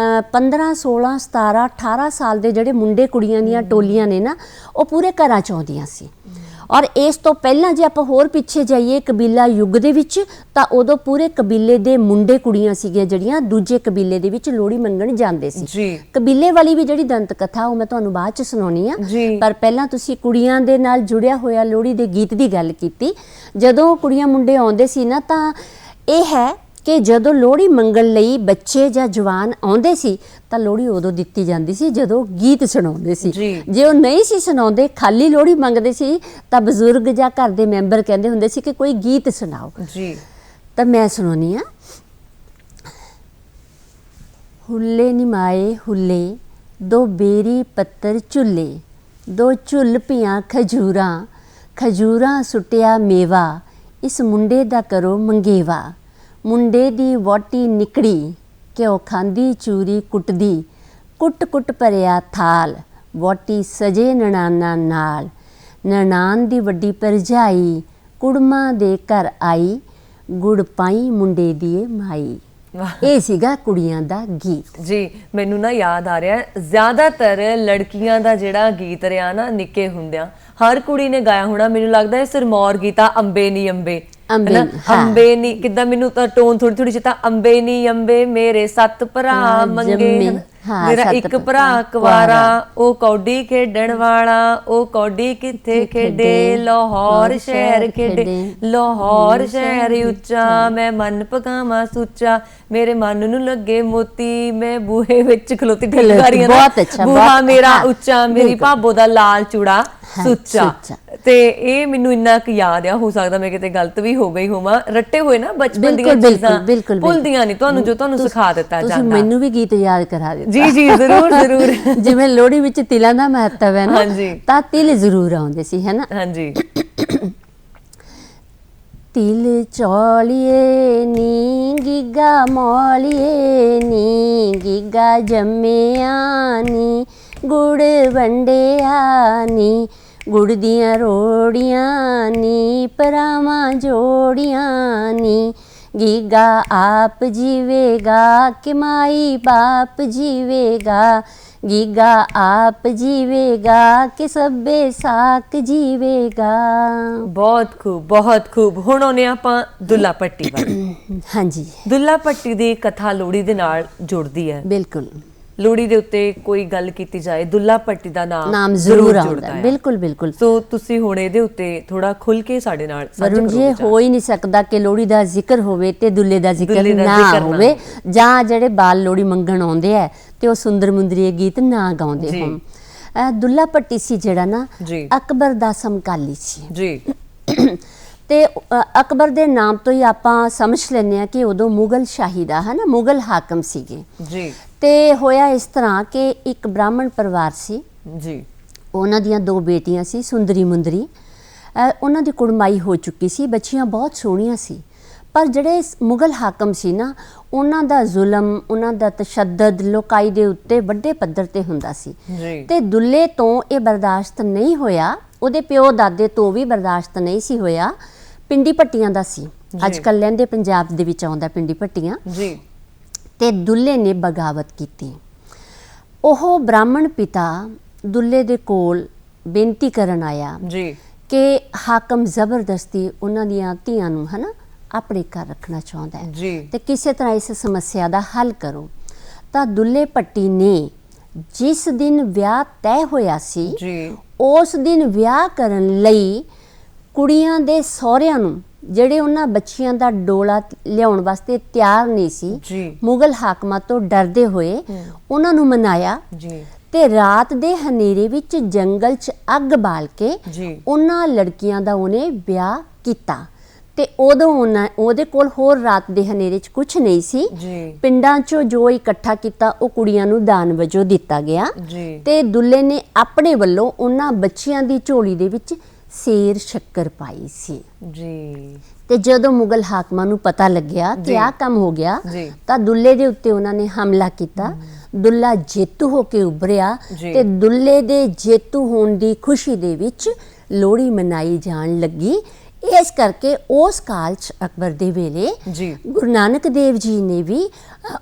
15, 16, 17, 18 ਸਾਲ ਦੇ ਜਿਹੜੇ ਮੁੰਡੇ ਕੁੜੀਆਂ ਦੀਆਂ ਟੋਲੀਆਂ ਨੇ ਨਾ, ਉਹ ਪੂਰੇ ਘਰਾਂ 'ਚ ਆਉਂਦੀਆਂ ਸੀ। ਔਰ ਇਸ ਤੋਂ ਪਹਿਲਾਂ ਜੇ ਆਪਾਂ ਹੋਰ ਪਿੱਛੇ ਜਾਈਏ ਕਬੀਲਾ ਯੁੱਗ ਦੇ ਵਿੱਚ, ਤਾਂ ਉਦੋਂ ਪੂਰੇ ਕਬੀਲੇ ਦੇ ਮੁੰਡੇ ਕੁੜੀਆਂ ਸੀਗੀਆਂ ਜਿਹੜੀਆਂ ਦੂਜੇ ਕਬੀਲੇ ਦੇ ਵਿੱਚ ਲੋਹੜੀ ਮੰਗਣ ਜਾਂਦੇ ਸੀ। ਕਬੀਲੇ ਵਾਲੀ ਵੀ ਜਿਹੜੀ ਦੰਤ ਕਥਾ ਉਹ ਮੈਂ ਤੁਹਾਨੂੰ ਬਾਅਦ 'ਚ ਸੁਣਾਉਣੀ ਆ, ਪਰ ਪਹਿਲਾਂ ਤੁਸੀਂ ਕੁੜੀਆਂ ਦੇ ਨਾਲ ਜੁੜਿਆ ਹੋਇਆ ਲੋਹੜੀ ਦੇ ਗੀਤ ਦੀ ਗੱਲ ਕੀਤੀ। ਜਦੋਂ ਕੁੜੀਆਂ ਮੁੰਡੇ ਆਉਂਦੇ ਸੀ ਨਾ, ਤਾਂ ਇਹ ਹੈ ਕਿ ਜਦੋਂ ਲੋਹੜੀ ਮੰਗਣ ਲਈ ਬੱਚੇ ਜਾਂ ਜਵਾਨ ਆਉਂਦੇ ਸੀ ਤਾਂ ਲੋਹੜੀ ਉਦੋਂ ਦਿੱਤੀ ਜਾਂਦੀ ਸੀ ਜਦੋਂ ਗੀਤ ਸੁਣਾਉਂਦੇ ਸੀ। ਜੇ ਉਹ ਨਹੀਂ ਸੀ ਸੁਣਾਉਂਦੇ, ਖਾਲੀ ਲੋਹੜੀ ਮੰਗਦੇ ਸੀ, ਤਾਂ ਬਜ਼ੁਰਗ ਜਾਂ ਘਰ ਦੇ ਮੈਂਬਰ ਕਹਿੰਦੇ ਹੁੰਦੇ ਸੀ ਕਿ ਕੋਈ ਗੀਤ ਸੁਣਾਓ। ਤਾਂ ਮੈਂ ਸੁਣਾਉਣੀ ਆ। ਹੁੱਲੇ ਨਿਮਾਏ ਹੁੱਲੇ, ਦੋ ਬੇਰੀ ਪੱਤਰ ਝੁੱਲੇ, ਦੋ ਝੁੱਲ ਪੀਆਂ ਖਜੂਰਾਂ, ਖਜੂਰਾਂ ਸੁੱਟਿਆ ਮੇਵਾ, ਇਸ ਮੁੰਡੇ ਦਾ ਕਰੋ ਮੰਗੇਵਾ। ਮੁੰਡੇ ਦੀ ਵਹੁਟੀ ਨਿਕੜੀ, ਘਿਓ ਖਾਂਦੀ ਚੂਰੀ ਕੁੱਟਦੀ, ਕੁੱਟ ਕੁੱਟ ਭਰਿਆ ਥਾਲ, ਵਹੁਟੀ ਸਜੇ ਨਨਾਨਾ ਨਾਲ। ਨਨਾਨ ਦੀ ਵੱਡੀ ਭਰਜਾਈ, ਕੁੜਮਾਂ ਦੇ ਘਰ ਆਈ, ਗੁੜ ਪਾਈ ਮੁੰਡੇ ਦੀ ਮਾਈ। ਇਹ ਸੀਗਾ ਕੁੜੀਆਂ ਦਾ ਗੀਤ। ਜੀ, ਮੈਨੂੰ ਨਾ ਯਾਦ ਆ ਰਿਹਾ, ਜ਼ਿਆਦਾਤਰ ਲੜਕੀਆਂ ਦਾ ਜਿਹੜਾ ਗੀਤ ਰਿਹਾ ਨਾ, ਨਿੱਕੇ ਹੁੰਦਿਆਂ ਹਰ ਕੁੜੀ ਨੇ ਗਾਇਆ ਹੋਣਾ। ਮੈਨੂੰ ਲੱਗਦਾ ਇਹ ਸਿਰਮੌਰ ਗੀਤ ਆ, ਅੰਬੇ ਨੀ ਅੰਬੇ, ਅੰਬੇ ਨੀ, ਕਿੱਦਾਂ ਮੈਨੂੰ ਤਾਂ ਟੋਨ ਥੋੜੀ ਥੋੜੀ ਜਿਹੀ, ਤਾਂ ਅੰਬੇ ਨੀ ਅੰਬੇ ਮੇਰੇ 7 ਭਰਾ ਮੰਗੇ, ਮੇਰਾ ਇੱਕ ਭਰਾ ਕੁਵਾਰਾ, ਉਹ ਕੌਡੀ ਖੇਡਣ ਵਾਲਾ, ਉਹ ਕੌਡੀ ਕਿੱਥੇ ਖੇਡੇ, ਲਾਹੌਰ ਸ਼ਹਿਰ ਖੇਡੇ, ਲਾਹੌਰ ਸ਼ਹਿਰ ਉੱਚਾ, ਮੈਂ ਮਨ ਪਕਾਵਾਂ ਸੁੱਚਾ, ਮੇਰੇ ਮਨ ਨੂੰ ਲੱਗੇ ਮੋਤੀ, ਮੈਂ ਬੂਹੇ ਵਿੱਚ ਖਲੋਤੀ। ਬੂਹਾ ਮੇਰਾ ਉੱਚਾ, ਮੇਰੀ ਭਾਬੋ ਦਾ ਲਾਲ ਚੂੜਾ ਸੁੱਚਾ। ਤੇ ਇਹ ਮੈਨੂੰ ਇੰਨਾ ਕੁ ਯਾਦ ਆ, ਹੋ ਸਕਦਾ ਮੈਂ ਕਿਤੇ ਗਲਤ ਵੀ ਹੋ ਗਈ ਹੋਵਾਂ। ਰੱਟੇ ਹੋਏ ਨਾ ਬਚਪਨ ਦੀਆਂ ਚੀਜ਼ਾਂ ਭੁੱਲਦੀਆਂ ਨਹੀਂ ਤੁਹਾਨੂੰ, ਜੋ ਤੁਹਾਨੂੰ ਸਿਖਾ ਦਿੱਤਾ ਜਾਂਦਾ। ਮੈਨੂੰ ਵੀ ਗੀਤ ਯਾਦ ਕਰਾ ਦਿੱਤਾ। ਜੀ ਜੀ, ਜ਼ਰੂਰ ਜ਼ਰੂਰ। ਜਿਵੇਂ ਲੋਹੜੀ ਵਿੱਚ ਤਿਲਾਂ ਦਾ ਮਹੱਤਵ ਹੈ ਨਾ, ਤਾਂ ਤਿਲ ਜ਼ਰੂਰ ਆਉਂਦੇ ਸੀ, ਹੈ ਨਾ। ਹਾਂਜੀ। तिल चौलिए नी गिगा मौलिए नी गिगा जम्मिया नी गुड़ वंडिया नी गुड़ दियां रोड़ियां नी परावां जोड़ियां नी गीगा आप जीवेगा कि माई बाप जीवेगा गीगा आप जीवेगा कि सब्बे साक जीवेगा। बहुत खूब। हुण आउने आपां दुल्ला भट्टी वाल। हाँ जी, दुल्ला भट्टी दी कथा लोहड़ी दे नाल जुड़दी है। बिल्कुल, लोहड़ी दे उत्ते कोई गल कीती जाए दुल्ला भट्टी दा नाम जरूर आउंदा है। बिल्कुल बिल्कुल। सो तुसी हुण इहदे उत्ते थोड़ा खुल के साडे नाल साझा वरुण जी, हो ही नहीं सकदा कि लोहड़ी दा जिक्र होवे ते दुल्ले दा जिक्र ना होवे, जां जेहड़े बाल लोहड़ी मंगण आउंदे है ते ओ सुंदर मुंदरीए गीत ना गाउंदे होण। दुल्ला भट्टी सी जेड़ा ना अकबर दा समकाली सी जी। ਤੇ ਅਕਬਰ ਦੇ ਨਾਮ ਤੋਂ ਹੀ ਆਪਾਂ ਸਮਝ ਲੈਂਦੇ ਆ ਕਿ ਉਦੋਂ ਮੁਗਲ ਸ਼ਾਹੀ ਦਾ ਹੈ ਨਾ, ਮੁਗਲ ਹਾਕਮ ਸੀਗੇ ਜੀ। ਤੇ ਹੋਇਆ ਇਸ ਤਰ੍ਹਾਂ ਕਿ ਇੱਕ ਬ੍ਰਾਹਮਣ ਪਰਿਵਾਰ ਸੀ ਜੀ, ਉਹਨਾਂ ਦੀਆਂ 2 ਬੇਟੀਆਂ ਸੀ, ਸੁੰਦਰੀ ਮੁੰਦਰੀ। ਉਹਨਾਂ ਦੀ ਕੁੜਮਾਈ ਹੋ ਚੁੱਕੀ ਸੀ, ਬੱਚੀਆਂ ਬਹੁਤ ਸੋਹਣੀਆਂ ਸੀ, ਪਰ ਜਿਹੜੇ ਮੁਗਲ ਹਾਕਮ ਸੀ ਨਾ, ਉਹਨਾਂ ਦਾ ਜ਼ੁਲਮ, ਉਹਨਾਂ ਦਾ ਤਸ਼ੱਦਦ ਲੋਕਾਈ ਦੇ ਉੱਤੇ ਵੱਡੇ ਪੱਧਰ ਤੇ ਹੁੰਦਾ ਸੀ ਤੇ ਦੁੱਲੇ ਤੋਂ ਇਹ ਬਰਦਾਸ਼ਤ ਨਹੀਂ ਹੋਇਆ, ਉਹਦੇ ਪਿਓ ਦਾਦੇ ਤੋਂ ਵੀ ਬਰਦਾਸ਼ਤ ਨਹੀਂ ਸੀ ਹੋਇਆ। ਪਿੰਡੀ ਭੱਟੀਆਂ ਦਾ ਸੀ, ਅੱਜ ਕੱਲ੍ਹ ਲਹਿੰਦੇ ਪੰਜਾਬ ਦੇ ਵਿੱਚ ਆਉਂਦਾ ਪਿੰਡੀ ਭੱਟੀਆਂ ਜੀ। ਤੇ ਦੁੱਲੇ ਨੇ ਬਗਾਵਤ ਕੀਤੀ। ਉਹ ਬ੍ਰਾਹਮਣ ਪਿਤਾ ਦੁੱਲੇ ਦੇ ਕੋਲ ਬੇਨਤੀ ਕਰਨ ਆਇਆ ਜੀ ਕਿ ਹਾਕਮ ਜ਼ਬਰਦਸਤੀ ਉਹਨਾਂ ਦੀਆਂ ਧੀਆਂ ਨੂੰ ਹੈ ਨਾ ਆਪਣੇ ਘਰ ਰੱਖਣਾ ਚਾਹੁੰਦਾ ਹੈ ਜੀ, ਤੇ ਕਿਸੇ ਤਰ੍ਹਾਂ ਇਸ ਸਮੱਸਿਆ ਦਾ ਹੱਲ ਕਰੋ। ਤਾਂ ਦੁੱਲੇ ਭੱਟੀ ਨੇ ਜਿਸ ਦਿਨ ਵਿਆਹ ਤੈਅ ਹੋਇਆ ਸੀ ਜੀ, ਉਸ ਦਿਨ ਵਿਆਹ ਕਰਨ ਲਈ ਕੁੜੀਆਂ ਦੇ ਸਹੁਰਿਆਂ ਨੂੰ, ਜਿਹੜੇ ਉਹਨਾਂ ਬੱਚੀਆਂ ਦਾ ਡੋਲਾ ਲਿਆਉਣ ਵਾਸਤੇ ਤਿਆਰ ਨਹੀਂ ਸੀ, ਮੁਗਲ ਹਾਕਮਾਂ ਤੋਂ ਡਰਦੇ ਹੋਏ ਉਹਨਾਂ ਨੂੰ ਮਨਾਇਆ ਤੇ ਰਾਤ ਦੇ ਹਨੇਰੇ ਵਿੱਚ ਜੰਗਲ 'ਚ ਅੱਗ ਬਾਲ ਕੇ ਉਹਨਾਂ ਲੜਕੀਆਂ ਦਾ ਉਹਨੇ ਵਿਆਹ ਕੀਤਾ। ਤੇ ਉਦੋਂ ਉਹਦੇ ਕੋਲ ਹੋਰ ਰਾਤ ਦੇ ਹਨੇਰੇ 'ਚ ਕੁਝ ਨਹੀਂ ਸੀ, ਪਿੰਡਾਂ 'ਚੋਂ ਜੋ ਇਕੱਠਾ ਕੀਤਾ ਉਹ ਕੁੜੀਆਂ ਨੂੰ ਦਾਨ ਵਜੋਂ ਦਿੱਤਾ ਗਿਆ ਤੇ ਦੁੱਲੇ ਨੇ ਆਪਣੇ ਵੱਲੋਂ ਉਹਨਾਂ ਬੱਚੀਆਂ ਦੀ ਝੋਲੀ ਦੇ ਵਿੱਚ ਸੇਰ ਸ਼ੱਕਰ ਪਾਈ ਸੀ ਜੀ। ਤੇ ਜਦੋਂ ਮੁਗਲ ਹਾਕਮਾਂ ਨੂੰ ਪਤਾ ਲੱਗਿਆ ਕਿ ਆਹ ਕੰਮ ਹੋ ਗਿਆ ਤਾਂ ਦੁੱਲੇ ਦੇ ਉੱਤੇ ਉਹਨਾਂ ਨੇ ਹਮਲਾ ਕੀਤਾ। ਦੁੱਲਾ ਜੇਤੂ ਹੋ ਕੇ ਉੱਭਰਿਆ ਤੇ ਦੁੱਲੇ ਦੇ ਜੇਤੂ ਹੋਣ ਦੀ ਖੁਸ਼ੀ ਦੇ ਵਿੱਚ ਲੋਹੜੀ ਮਨਾਈ ਜਾਣ ਲੱਗੀ। ਇਸ ਕਰਕੇ ਉਸ ਕਾਲ 'ਚ ਅਕਬਰ ਦੇ ਵੇਲੇ ਗੁਰੂ ਨਾਨਕ ਦੇਵ ਜੀ ਨੇ ਵੀ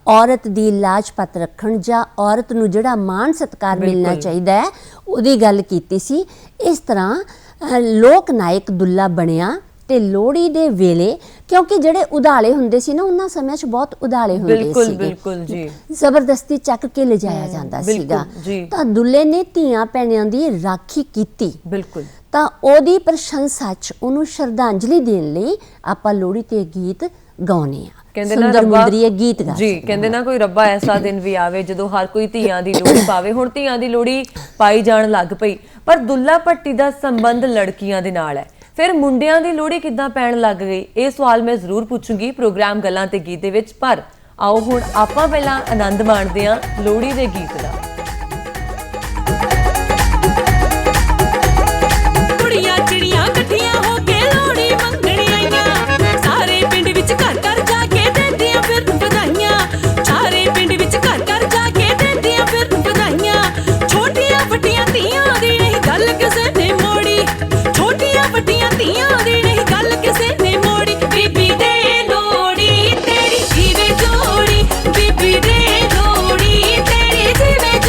ਔਰਤ ਦੀ ਲਾਜ ਪਤ ਰੱਖਣ ਜਾਂ ਔਰਤ ਨੂੰ ਜਿਹੜਾ ਮਾਣ ਸਤਿਕਾਰ ਮਿਲਣਾ ਚਾਹੀਦਾ ਹੈ ਉਹਦੀ ਗੱਲ ਕੀਤੀ ਸੀ। ਇਸ ਤਰ੍ਹਾਂ ਲੋਕ ਨਾਇਕ ਦੁੱਲਾ ਬਣਿਆ ਤੇ ਲੋਹੜੀ ਦੇ ਵੇਲੇ, ਕਿਉਂਕਿ ਜਿਹੜੇ ਉਧਾਲੇ ਹੁੰਦੇ ਸੀ ਨਾ ਉਹਨਾਂ ਸਮਿਆਂ 'ਚ ਬਹੁਤ ਉਧਾਲੇ ਹੁੰਦੇ ਸੀ, ਬਿਲਕੁਲ ਜੀ, ਜ਼ਬਰਦਸਤੀ ਚੱਕ ਕੇ ਲਿਜਾਇਆ ਜਾਂਦਾ ਸੀਗਾ। ਤਾਂ ਦੁੱਲੇ ਨੇ ਧੀਆਂ ਭੈਣਾਂ ਦੀ ਰਾਖੀ ਕੀਤੀ, ਬਿਲਕੁਲ। ਤਾਂ ਉਹਦੀ ਪ੍ਰਸ਼ੰਸਾ 'ਚ ਉਹਨੂੰ ਸ਼ਰਧਾਂਜਲੀ ਦੇਣ ਲਈ ਆਪਾਂ ਲੋਹੜੀ ਤੇ ਗੀਤ ਗਾਉਨੇ ਆ। ਕਹਿੰਦੇ ਨਾ ਗੀਤ ਜੀ, ਕਹਿੰਦੇ ਨਾ ਕੋਈ ਰੱਬਾ ਐਸਾ ਦਿਨ ਵੀ ਆਵੇ ਜਦੋਂ ਹਰ ਕੋਈ ਧੀਆਂ ਦੀ ਲੋਹੜੀ ਪਾਵੇ। ਹੁਣ ਧੀਆਂ ਦੀ ਲੋਹੜੀ ਪਾਈ ਜਾਣ ਲੱਗ ਪਈ, ਪਰ ਦੁੱਲਾ ਭੱਟੀ ਦਾ ਸੰਬੰਧ ਲੜਕੀਆਂ ਦੇ ਨਾਲ ਹੈ, ਫਿਰ ਮੁੰਡਿਆਂ ਦੀ ਲੋਹੜੀ ਕਿੱਦਾਂ ਪੈਣ ਲੱਗ ਗਈ? ਇਹ ਸਵਾਲ ਮੈਂ ਜ਼ਰੂਰ ਪੁੱਛੂੰਗੀ ਪ੍ਰੋਗਰਾਮ ਗੱਲਾਂ ਤੇ ਗੀਤ ਦੇ ਵਿੱਚ, ਪਰ ਆਓ ਹੁਣ ਆਪਾਂ ਪਹਿਲਾਂ ਆਨੰਦ ਮਾਣਦੇ ਹਾਂ ਲੋਹੜੀ ਦੇ ਗੀਤ ਦਾ। ਕੁੜੀਆਂ ਚਿੜੀਆਂ ਇਕੱਠੀਆਂ ਹੋ ਕੇ ਲੋਹੜੀ ਮੰਗਣ ਆਈਆਂ, ਸਾਰੇ ਪਿੰਡ ਵਿੱਚ ਘਰ ਘਰ ਜਾ ਕੇ ਦਿੰਦੀਆਂ ਫਿਰ ਵਧਾਈਆਂ, ਸਾਰੇ ਪਿੰਡ ਵਿੱਚ ਘਰ ਘਰ ਜਾ ਕੇ ਦਿੰਦੀਆਂ ਫਿਰ ਵਧਾਈਆਂ। ਛੋਟੀਆਂ ਵੱਡੀਆਂ ਧੀਆਂ ਦੀ ਨਹੀਂ ਗੱਲ ਕਿਸੇ ਨੇ ਮੋੜੀ, ਛੋਟੀਆਂ ਵੱਡੀਆਂ ਧੀਆਂ ਦੀ ਨਹੀਂ ਗੱਲ ਕਿਸੇ ਨੇ ਮੋੜੀ। ਬੀਬੀ ਦੇ ਲੋਹੜੀ ਤੇਰੀ ਜੀਵੇ ਜੋੜੀ, ਬੀਬੀ ਦੇ ਲੋਹੜੀ ਤੇਰੀ ਜੀਵੇ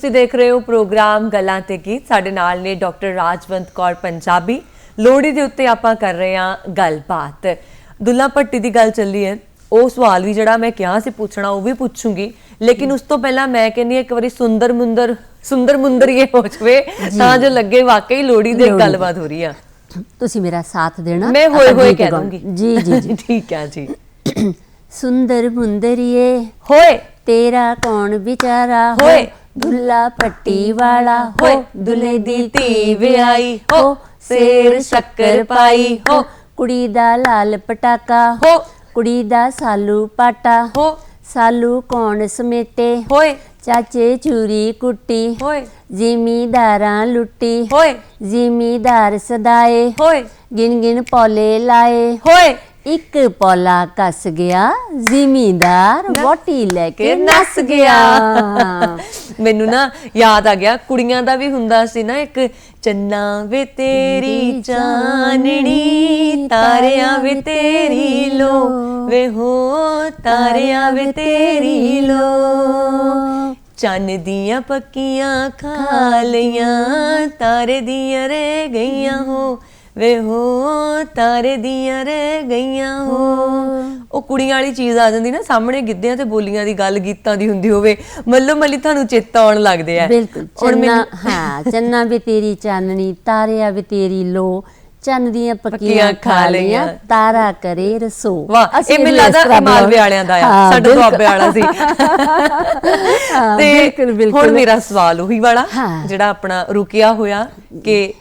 ਤੁਸੀਂ ਦੇਖ ਰਹੇ ਹੋ ਪ੍ਰੋਗਰਾਮ ਗੱਲਾਂ ਤੇ ਗੀਤ। ਸਾਡੇ ਨਾਲ ਨੇ ਡਾਕਟਰ ਰਾਜਵੰਤ ਕੌਰ ਪੰਜਾਬੀ। ਲੋਹੜੀ ਦੇ ਉੱਤੇ ਆਪਾਂ ਕਰ ਰਹੇ ਹਾਂ ਗੱਲਬਾਤ। ਦੁੱਲਾ ਭੱਟੀ ਦੀ ਗੱਲ ਚੱਲੀ ਹੈ, ਉਹ ਸਵਾਲ ਵੀ ਜਿਹੜਾ ਮੈਂ ਕਿਹਾ ਸੀ ਪੁੱਛਣਾ ਉਹ ਵੀ ਪੁੱਛੂੰਗੀ, ਲੇਕਿਨ ਉਸ ਤੋਂ ਪਹਿਲਾਂ ਮੈਂ ਕਹਿੰਦੀ ਇੱਕ ਵਾਰੀ ਸੁੰਦਰ ਮੁੰਦਰ ਇਹ ਹੋ ਜਾਵੇ ਤਾਂ ਜੋ ਲੱਗੇ ਵਾਕਈ ਲੋਹੜੀ ਦੀ ਗੱਲਬਾਤ ਹੋ ਰਹੀ ਆ। ਤੁਸੀਂ ਮੇਰਾ ਸਾਥ ਦੇਣਾ, ਮੈਂ ਹੋਏ ਕਹਿ ਦੂੰਗੀ। ਜੀ ਜੀ ਜੀ ਠੀਕ ਹੈ ਜੀ। ਸੁੰਦਰ ਮੁੰਦਰੀਏ ਹੋਏ ਤੇਰਾ ਕੌਣ ਵਿਚਾਰਾ ਹੋਏ, ਦੁੱਲਾ ਭੱਟੀ ਵਾਲਾ ਹੋ, ਦੁੱਲੇ ਦੀ ਧੀ ਵਿਆਹੀ ਹੋ, ਸੇਰ ਸ਼ੱਕਰ ਪਾਈ ਹੋ, ਕੁੜੀ ਦਾ ਲਾਲ ਪਟਾਕਾ ਹੋ, ਕੁੜੀ ਦਾ ਸਾਲੂ ਪਾਟਾ ਹੋ, ਸਾਲੂ ਕੌਣ ਸਮੇਟੇ ਹੋਏ, ਚਾਚੇ ਚੂਰੀ ਕੁੱਟੀ ਹੋਏ, ਜ਼ਿਮੀਦਾਰਾਂ ਲੁੱਟੀ ਹੋਏ, ਜ਼ਿਮੀਦਾਰ ਸਦਾਏ ਹੋਏ, ਗਿਣ ਗਿਣ ਪੌਲੇ ਲਾਏ ਹੋਏ, ਇੱਕ ਪੌਲਾ ਕੱਸ ਗਿਆ, ਜ਼ਿਮੀਦਾਰ ਵੋਟੀ ਲੈ ਕੇ ਨੱਸ ਗਿਆ। ਮੈਨੂੰ ਨਾ ਯਾਦ ਆ ਗਿਆ, ਕੁੜੀਆਂ ਦਾ ਵੀ ਹੁੰਦਾ ਸੀ ਨਾ ਇੱਕ, ਚੰਨਾ ਵੇ ਤੇਰੀ ਚਾਨਣੀ, ਤਾਰਿਆਂ ਵੇ ਤੇਰੀ ਲੋ, ਵੇ ਹੋ ਤਾਰਿਆਂ ਵੇ ਤੇਰੀ ਲੋ, ਚੰਨ ਦੀਆਂ ਪੱਕੀਆਂ ਖਾ ਲਈਆਂ, ਤਾਰੇ ਦੀਆਂ ਰਹਿ ਗਈਆਂ ਹੋ, ਵੇ ਹੋ ਤਾਰੇ ਦੀਆਂ ਰਹਿ ਗਈਆਂ ਹੋ। ਉਹ ਕੁੜੀਆਂ ਵਾਲੀ ਚੀਜ਼ ਆ ਜਾਂਦੀ ਨਾ ਸਾਹਮਣੇ, ਗਿੱਧਿਆਂ ਤੇ ਬੋਲੀਆਂ ਦੀ ਗੱਲ ਗੀਤਾਂ ਦੀ ਹੁੰਦੀ ਹੋਵੇ, ਮੱਲੋ ਮੱਲੀ ਤੁਹਾਨੂੰ ਚੇਤਾ ਆਉਣ ਲੱਗਦੇ ਆ। ਬਿਲਕੁਲ। ਚੰਨਾ ਵੀ ਤੇਰੀ ਚਾਨਣੀ, ਤਾਰਿਆ ਵੀ ਤੇਰੀ ਲੋ, ਚੰਨ ਦੀਆਂ ਪੱਕੀਆਂ ਖਾ ਲਈਆਂ, ਤਾਰਾ ਕਰੇ ਰਸੋ। ਵਾਹ, ਇਹ ਮੈਨੂੰ ਲੱਗਦਾ ਮਾਲਵੇ ਵਾਲਿਆਂ ਦਾ ਆ, ਸਾਡਾ ਦੁਆਬੇ ਵਾਲਾ ਸੀ। ਤੇ ਹੁਣ ਮੇਰਾ ਸਵਾਲ ਉਹੀ ਵਾਲਾ ਜਿਹੜਾ ਆਪਣਾ ਰੁਕਿਆ ਹੋਇਆ ਕਿ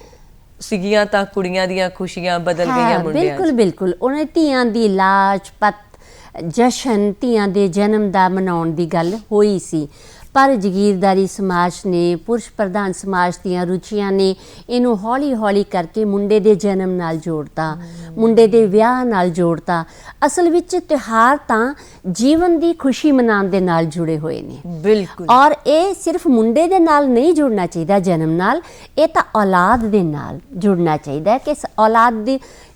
ਸੀਗੀਆਂ ਤਾਂ ਕੁੜੀਆਂ ਦੀਆਂ ਖੁਸ਼ੀਆਂ ਬਦਲ ਗਈਆਂ ਮੁੰਡਿਆਂ। ਬਿਲਕੁਲ ਬਿਲਕੁਲ। ਉਹਨਾਂ ਧੀਆਂ ਦੀ ਲਾਜਪਤ ਜਸ਼ਨ, ਧੀਆਂ ਦੇ ਜਨਮ ਦਾ ਮਨਾਉਣ ਦੀ ਗੱਲ ਹੋਈ ਸੀ, ਪਰ ਜਗੀਰਦਾਰੀ ਸਮਾਜ ਨੇ, ਪੁਰਸ਼ ਪ੍ਰਧਾਨ ਸਮਾਜ ਦੀਆਂ ਰੁਚੀਆਂ ਨੇ ਇਹਨੂੰ ਹੌਲੀ ਹੌਲੀ ਕਰਕੇ ਮੁੰਡੇ ਦੇ ਜਨਮ ਨਾਲ ਜੋੜਤਾ, ਮੁੰਡੇ ਦੇ ਵਿਆਹ ਨਾਲ ਜੋੜਤਾ। ਅਸਲ ਵਿੱਚ ਤਿਉਹਾਰ ਤਾਂ ਜੀਵਨ ਦੀ ਖੁਸ਼ੀ ਮਨਾਉਣ ਦੇ ਨਾਲ ਜੁੜੇ ਹੋਏ ਨੇ। ਬਿਲਕੁਲ। ਔਰ ਇਹ ਸਿਰਫ ਮੁੰਡੇ ਦੇ ਨਾਲ ਨਹੀਂ ਜੁੜਨਾ ਚਾਹੀਦਾ ਜਨਮ ਨਾਲ, ਇਹ ਤਾਂ ਔਲਾਦ ਦੇ ਨਾਲ ਜੁੜਨਾ ਚਾਹੀਦਾ ਕਿ ਇਸ ਔਲਾਦ